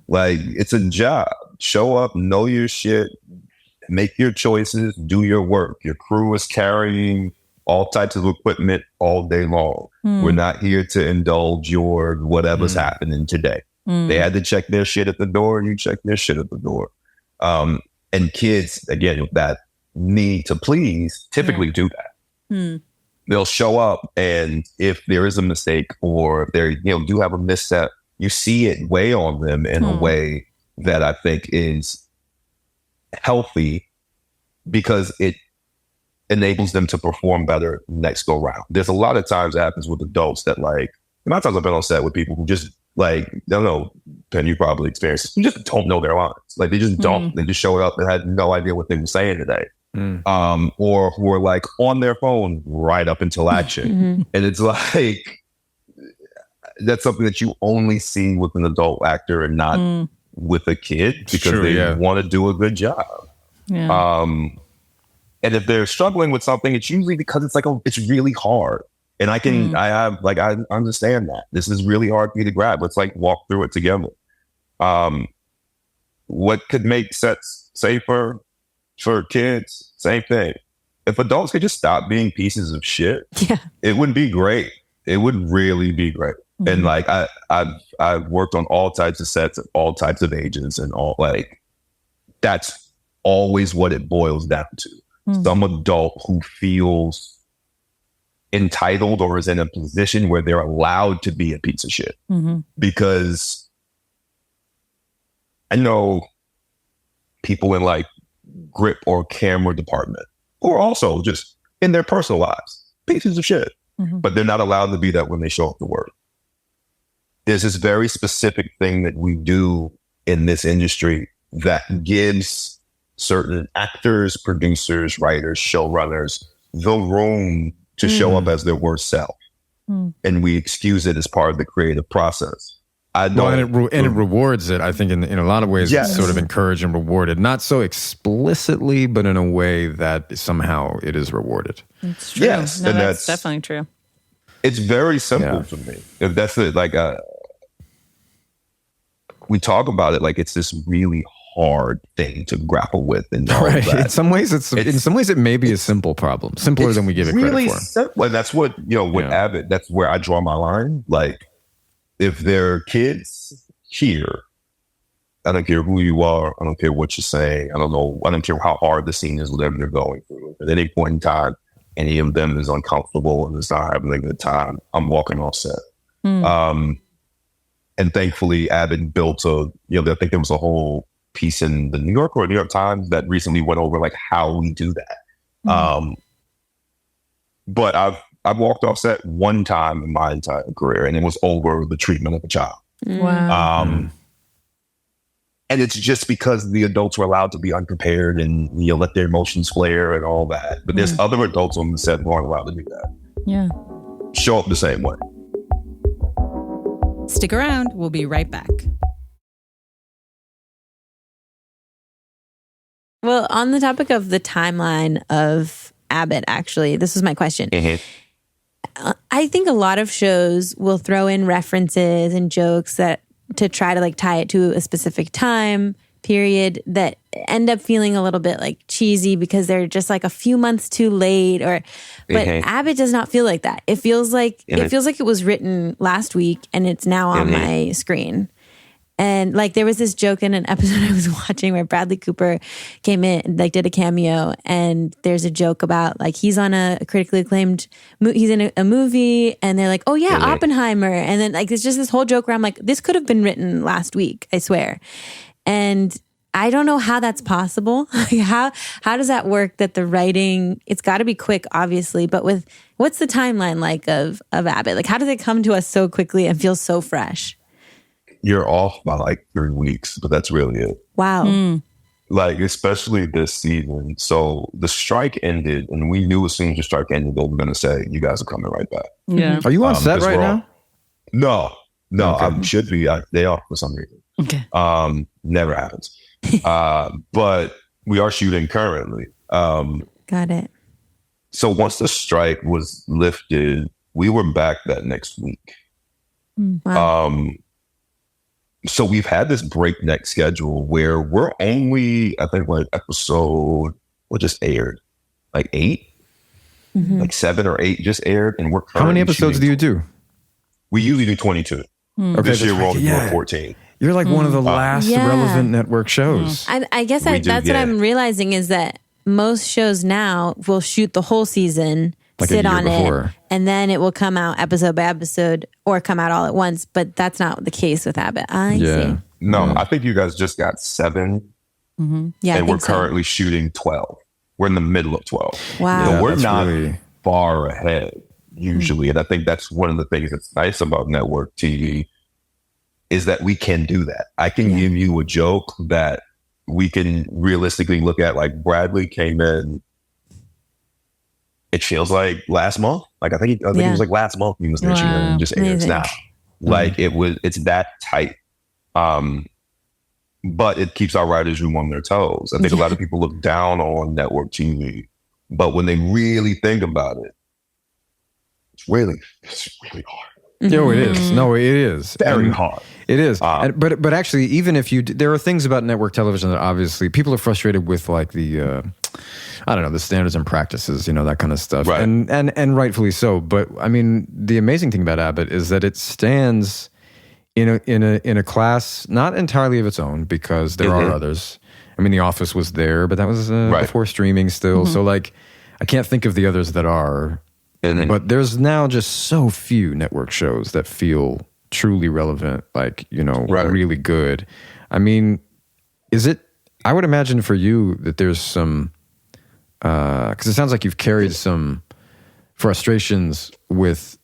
Like, it's a job. Show up, know your shit, make your choices, do your work. Your crew is carrying all types of equipment all day long. We're not here to indulge your whatever's happening today. They had to check their shit at the door, and you check their shit at the door. And kids, again, with that need to please, typically do that. They'll show up, and if there is a mistake or if they do have a misstep, you see it weigh on them in a way that I think is healthy, because it enables them to perform better next go round. There's a lot of times it happens with adults that, like, a lot of times I've been on set with people who just, like, I don't know, Penn, you probably experienced this, who just don't know their lines. Like, they just don't. They just showed up and had no idea what they were saying today. Or who are, like, on their phone right up until action. And it's like, that's something that you only see with an adult actor and not with a kid, because they want to do a good job. And if they're struggling with something, it's usually because it's really hard. And I understand that this is really hard for you to grab. Let's, like, walk through it together. What could make sets safer for kids? Same thing. If adults could just stop being pieces of shit, it would be great. It would really be great. And, like, I've worked on all types of sets at all types of ages, and all, like, that's always what it boils down to. Some adult who feels entitled or is in a position where they're allowed to be a piece of shit. Because I know people in, like, grip or camera department who are also just in their personal lives pieces of shit, but they're not allowed to be that when they show up to work. There's this very specific thing that we do in this industry that gives certain actors, producers, writers, showrunners the room to show up as their worst self. And we excuse it as part of the creative process. And it rewards it, I think, in a lot of ways. It's sort of encouraged and rewarded. Not so explicitly, but in a way that somehow it is rewarded. It's true. Yes, no, that's definitely true. It's very simple to me. If that's it, like, we talk about it like it's this really hard thing to grapple with, and in some ways it may be a simple problem, simpler than we give it really credit for. Simple. And that's what with Abbott, that's where I draw my line. Like, if there are kids here, I don't care who you are, I don't care what you're saying, I don't care how hard the scene is, whatever they're going through. At any point in time, any of them is uncomfortable and is not having a good time, I'm walking off set. And thankfully, Abbott built I think there was a whole piece in the New Yorker or New York Times that recently went over, like, how we do that. But I've walked off set one time in my entire career, and it was over the treatment of a child. Wow. And it's just because the adults were allowed to be unprepared and let their emotions flare and all that. But there's other adults on the set who aren't allowed to do that. Yeah. Show up the same way. Stick around. We'll be right back. Well, on the topic of the timeline of Abbott, actually, this was my question. I think a lot of shows will throw in references and jokes that to try to, like, tie it to a specific time period that end up feeling a little bit, like, cheesy because they're just, like, a few months too late. But Abbott does not feel like that. It feels like it was written last week and it's now on my screen. And, like, there was this joke in an episode I was watching where Bradley Cooper came in, like, did a cameo, and there's a joke about, like, he's on a critically acclaimed, he's in a movie, and they're like, oh yeah, Oppenheimer. And then, like, it's just this whole joke where I'm like, this could have been written last week, I swear. And I don't know how that's possible. How does that work, that the writing, it's got to be quick, obviously, but what's the timeline like of Abbott? Like, how does it come to us so quickly and feel so fresh? You're off by, like, 3 weeks, but that's really it. Wow. Like, especially this season. So the strike ended, and we knew as soon as the strike ended, they were going to say, you guys are coming right back. Yeah. Are you on set right now? No, okay. I should be. They are for some reason. Okay. Never happens. But we are shooting currently. Got it. So once the strike was lifted, we were back that next week. Wow. So we've had this breakneck schedule where we're only, I think, like, episode, what just aired? Like 8? Like 7 or 8 just aired, and we're currently How many episodes do you do? We usually do 22. Okay, this year we're only doing 14. You're like one of the last relevant network shows. I guess that's what I'm realizing is that most shows now will shoot the whole season, like sit on it, and then it will come out episode by episode or come out all at once. But that's not the case with Abbott. I see. No, I think you guys just got 7. Yeah, and we're currently shooting 12. We're in the middle of 12. Wow. So we're not far ahead usually. And I think that's one of the things that's nice about network TV is that we can do that. I can give you a joke that we can realistically look at. Like Bradley came in, it feels like last month. Like I think it was like last month he was there and just airs now. Like it's that tight. But it keeps our writers' room on their toes. I think a lot of people look down on network TV, but when they really think about it, it's really hard. No, it is. No, it is. Very hard. It is. But actually, even if there are things about network television that obviously people are frustrated with, like the, I don't know, the standards and practices, that kind of stuff. Right. And rightfully so. But I mean, the amazing thing about Abbott is that it stands in a class not entirely of its own, because there are others. I mean, The Office was there, but that was before streaming still. So like, I can't think of the others that are. But there's now just so few network shows that feel truly relevant, like, really good. I mean, I would imagine for you that there's some, because it sounds like you've carried some frustrations with,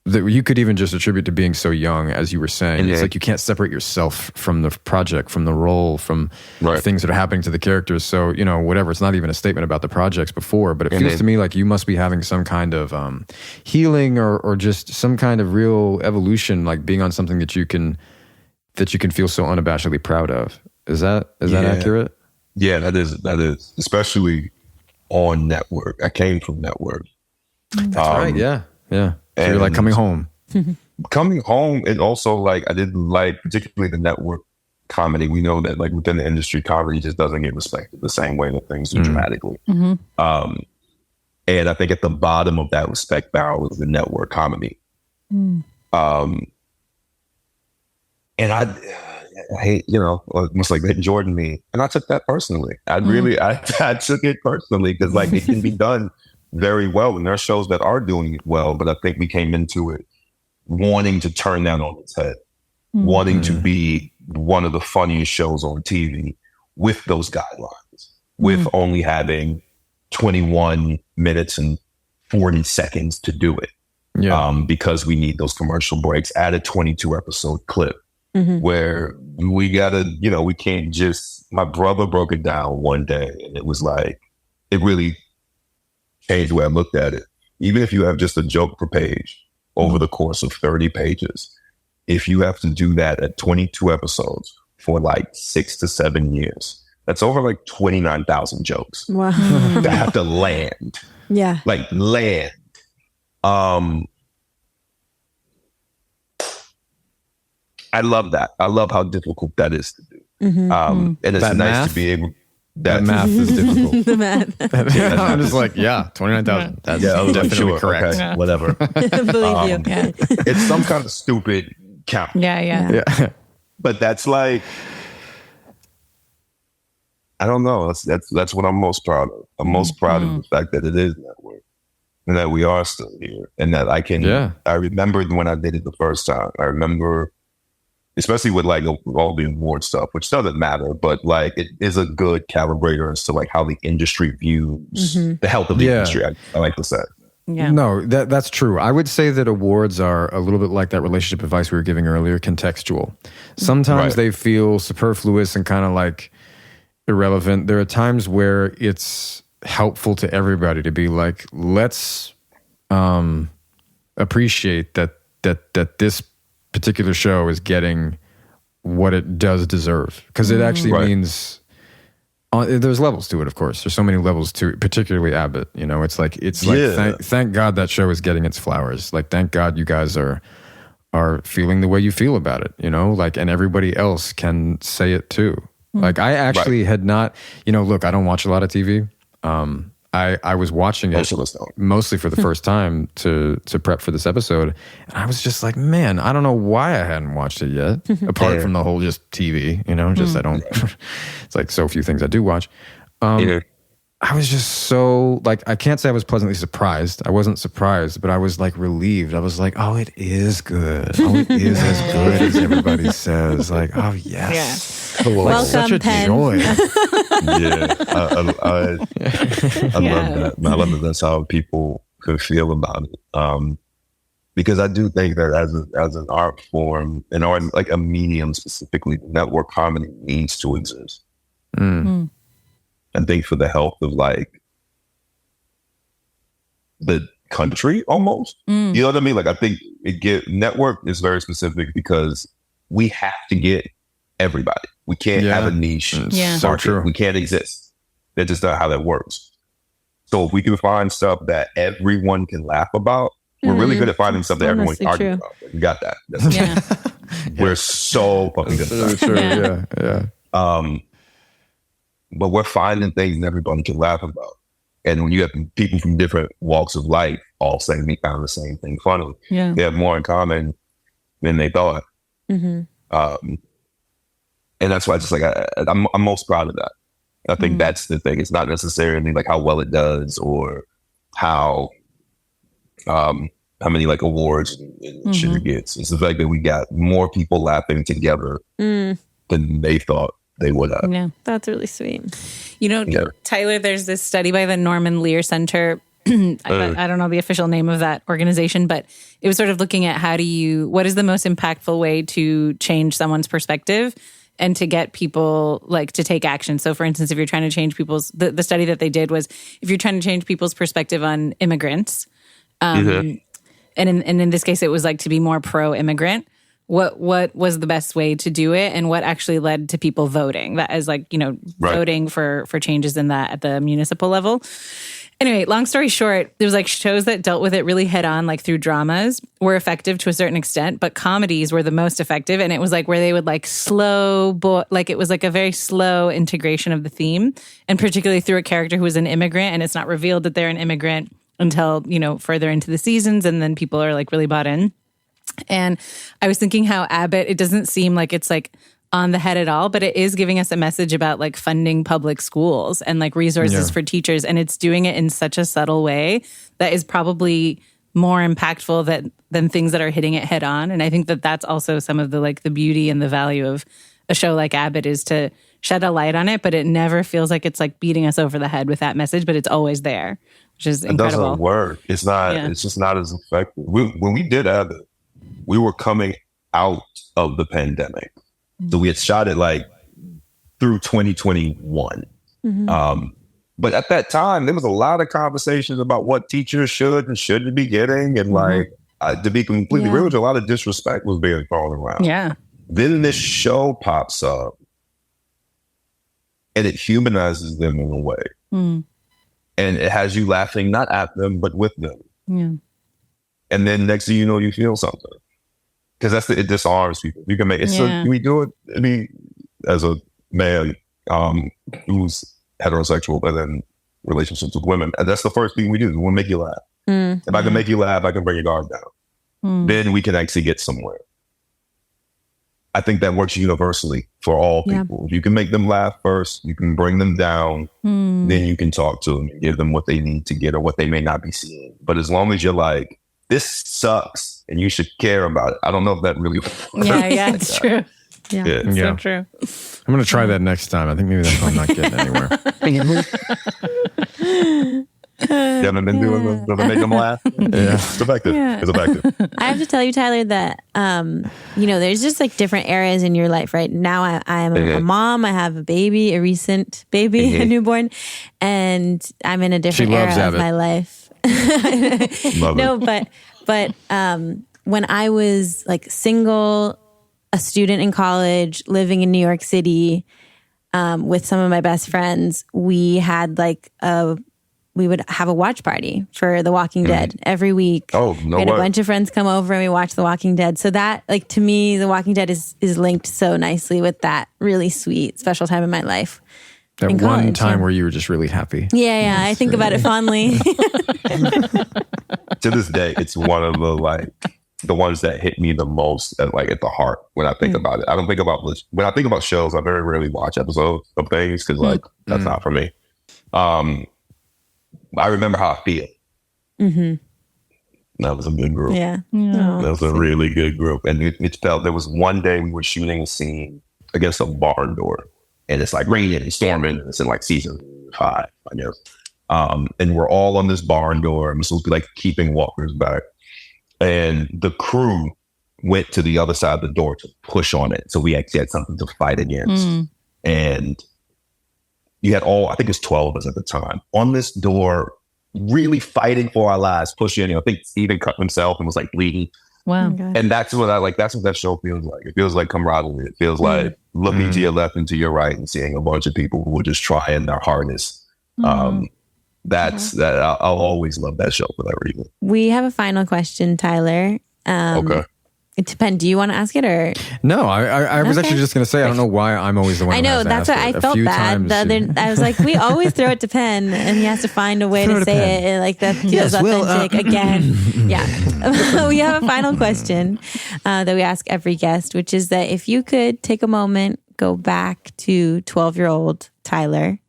that you could even just attribute to being so young, as you were saying. It's like you can't separate yourself from the project, from the role, from things that are happening to the characters. So, whatever, it's not even a statement about the projects before, but it feels to me like you must be having some kind of healing or just some kind of real evolution, like being on something that you can feel so unabashedly proud of. Is that accurate? Yeah, that is, especially on network. I came from network. That's right, yeah. So you're like coming home. Coming home, and also like I didn't like particularly the network comedy. We know that like within the industry, comedy just doesn't get respected the same way that things do dramatically. And I think at the bottom of that respect barrel is the network comedy. And I hate, almost like that Jordan me, and I took that personally. I took it personally because like it can be done very well, and there are shows that are doing it well, but I think we came into it wanting to turn that on its head, wanting to be one of the funniest shows on TV with those guidelines, with only having 21 minutes and 40 seconds to do it. Because we need those commercial breaks at a 22 episode clip where we gotta, we can't just, my brother broke it down one day and it was like, it really changed the way I looked at it. Even if you have just a joke per page over the course of 30 pages, if you have to do that at 22 episodes for like 6 to 7 years, that's over like 29,000 jokes. Wow. That have to land. Yeah. Like land. I love that. I love how difficult that is to do. And it's that nice math? to be able. That math is difficult. The math. I'm just like, 29,000. That's definitely correct. Okay, whatever. Believe you. Yeah. It's some kind of stupid count. Yeah. But that's like, I don't know. That's what I'm most proud of. I'm most proud of the fact that it is network and that we are still here and that I can. Yeah. I remembered when I did it the first time. I remember. Especially with like all the award stuff, which doesn't matter, but like it is a good calibrator as to like how the industry views the health of the industry. I like to say. Yeah. No, that's true. I would say that awards are a little bit like that relationship advice we were giving earlier, contextual. Sometimes they feel superfluous and kind of like irrelevant. There are times where it's helpful to everybody to be like, let's appreciate that this particular show is getting what it does deserve, because it actually means there's levels to it. Of course, there's so many levels to it, particularly Abbott. It's like thank God that show is getting its flowers. Like thank God you guys are feeling the way you feel about it. Like, and everybody else can say it too. Like I actually had not. Look, I don't watch a lot of TV. I I was watching it mostly for the first time to prep for this episode. And I was just like, man, I don't know why I hadn't watched it yet. Apart from the whole just TV, I don't, it's like so few things I do watch. I was just so like, I can't say I was pleasantly surprised. I wasn't surprised, but I was like relieved. I was like, oh, it is good. Oh, it is as good as everybody says. Like, oh yes. Yeah. Welcome, such a Penn. joy. I love that. I love that that's how people could feel about it. Because I do think that as an art form and art, like a medium specifically, network comedy needs to exist. I think for the health of like the country almost. You know what I mean? Like I think network is very specific because we have to get everybody. We can't have a niche So true. We can't exist. That's just not how that works. So if we can find stuff that everyone can laugh about, we're really good at finding stuff that everyone can argue about. We got that. We're so fucking good at that. Yeah. But we're finding things that everybody can laugh about. And when you have people from different walks of life all saying they found the same thing funny, they have more in common than they thought. And that's why I just like, I'm most proud of that. I think that's the thing. It's not necessarily like how well it does or how many like awards and shit it gets. It's the fact that we got more people laughing together than they thought they would have. Yeah, that's really sweet. Tyler, there's this study by the Norman Lear Center. I don't know the official name of that organization, but it was sort of looking at what is the most impactful way to change someone's perspective and to get people like to take action. So for instance, if you're trying to change the study that they did was if you're trying to change people's perspective on immigrants, and in this case, it was like to be more pro-immigrant. What was the best way to do it, and what actually led to people voting? That is like, voting for changes in that at the municipal level. Anyway, long story short, there was like shows that dealt with it really head on, like through dramas, were effective to a certain extent, but comedies were the most effective. And it was like where they would like it was like a very slow integration of the theme, and particularly through a character who was an immigrant, and it's not revealed that they're an immigrant until, further into the seasons, and then people are like really bought in. And I was thinking how Abbott, it doesn't seem like it's like on the head at all, but it is giving us a message about like funding public schools and like resources for teachers. And it's doing it in such a subtle way that is probably more impactful than things that are hitting it head on. And I think that that's also some of the like the beauty and the value of a show like Abbott is to shed a light on it, but it never feels like it's like beating us over the head with that message, but it's always there, which is incredible. It doesn't work. It's not, it's just not as effective. When we did Abbott, we were coming out of the pandemic. So we had shot it like through 2021. But at that time, there was a lot of conversations about what teachers should and shouldn't be getting. And like, to be completely real, a lot of disrespect was being thrown around. Yeah. Then this show pops up and it humanizes them in a way. And it has you laughing, not at them, but with them. Yeah. And then next thing you know, you feel something. Because it disarms people. You can make it. So can we do it? I mean, as a man who's heterosexual but then relationships with women, and that's the first thing we do. We want to make you laugh. If I can make you laugh, I can bring your guard down. Then we can actually get somewhere. I think that works universally for all people. If you can make them laugh first, you can bring them down, then you can talk to them and give them what they need to get or what they may not be seeing. But as long as you're like, this sucks and you should care about it, I don't know if that really works. Yeah, it's true. It's so true. I'm going to try that next time. I think maybe that's why I'm not getting anywhere. You haven't been doing the make them laugh? It's effective. It's effective. I have to tell you, Tyler, that, there's just like different areas in your life, right? Now I am a mom. I have a baby, a recent baby, a newborn, and I'm in a different era of my life. But when I was like single, a student in college, living in New York City, with some of my best friends, we had like we would have a watch party for The Walking Dead every week. Oh, no way. We had a bunch of friends come over and we watched The Walking Dead. So that, like, to me, The Walking Dead is linked so nicely with that really sweet, special time in my life. That in one college, time where you were just really happy. Yeah, I think about it fondly. To this day, it's one of the ones that hit me the most at the heart when I think about it. I don't think about when I think about shows. I very rarely watch episodes of things because that's not for me. I remember how I feel. That was a good group. Yeah. That was a really good group. And it felt, there was one day we were shooting a scene against a barn door. And it's like raining and storming. And it's in like season 5, I guess. And we're all on this barn door. I'm supposed to be like keeping walkers back. And the crew went to the other side of the door to push on it. So we actually had something to fight against. And you had I think it's 12 of us at the time, on this door, really fighting for our lives, pushing. I think Steven cut himself and was like bleeding. Wow. And that's what that's what that show feels like. It feels like camaraderie. It feels like looking to your left and to your right and seeing a bunch of people who are just trying their hardest. I'll always love that show for that reason. We have a final question, Tyler. Okay. It depends. Do you want to ask it or? No, I was actually just going to say, I don't know why I'm always the one. I know, that's why I felt bad. I was like, we always throw it to Penn and he has to find a way to say it. And like that feels authentic again. Yeah. We have a final question that we ask every guest, which is that if you could take a moment, go back to 12-year-old Tyler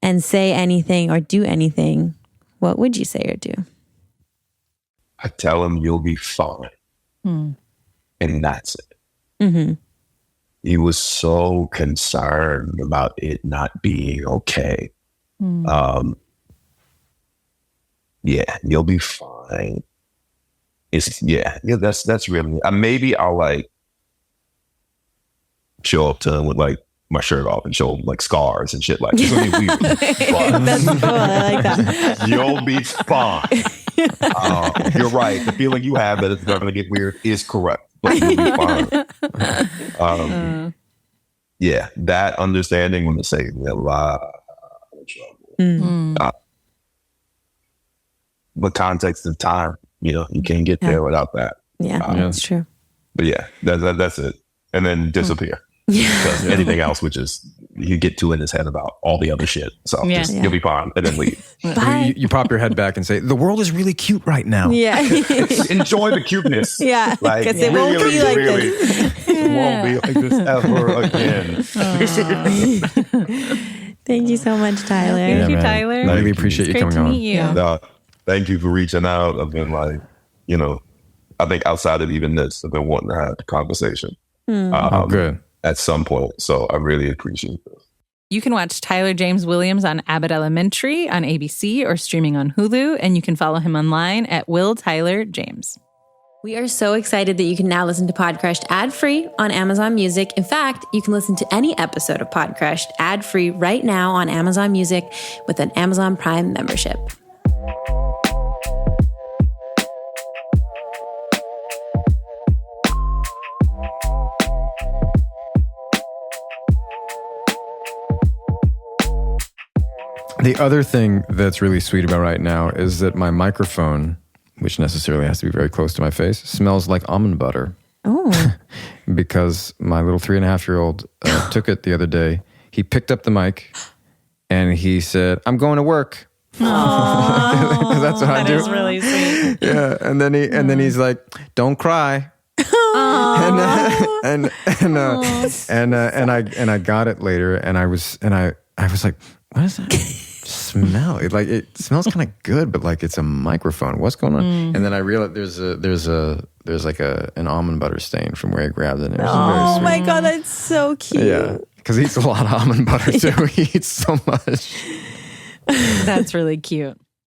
and say anything or do anything, what would you say or do? I tell him you'll be fine. And that's it. He was so concerned about it not being okay. Yeah, you'll be fine. That's really, maybe I'll like show up to him with like my shirt off and show him like scars and shit like that. It's gonna be weird. That's cool. I like that. You'll be fine. You're right. The feeling you have that it's going to get weird is correct, but you'll be fine. Yeah, that understanding when to save me a lot of trouble. The context of time, you can't get there without that. Yeah, that's true. But yeah, that's it. And then disappear. Because anything else, which is you get too in his head about all the other shit. So you'll be fine and then leave. You pop your head back and say, the world is really cute right now. Yeah. Enjoy the cuteness. Yeah. Like, because it won't be like this. It won't be like this ever again. Thank you so much, Tyler. Thank you, Tyler. I really appreciate you coming on. Meet you. Thank you for reaching out. I've been like, I think outside of even this, I've been wanting to have the conversation. Good. At some point. So I really appreciate this. You can watch Tyler James Williams on Abbott Elementary on ABC or streaming on Hulu, and you can follow him online at Will Tyler James. We are so excited that you can now listen to Podcrushed ad-free on Amazon Music. In fact, you can listen to any episode of Podcrushed ad-free right now on Amazon Music with an Amazon Prime membership. The other thing that's really sweet about right now is that my microphone, which necessarily has to be very close to my face, smells like almond butter. Oh. Because my little 3.5-year-old took it the other day. He picked up the mic and he said, "I'm going to work." Oh, that's what I do. That is really sweet. Yeah, and then he's like, "Don't cry." And I got it later, and I was like, "What is that smell? It smells kind of good, but like it's a microphone. What's going on?" And then I realized there's like an almond butter stain from where I grabbed it. Oh my God, that's so cute. Yeah, because he eats a lot of almond butter too. He eats so much. That's really cute.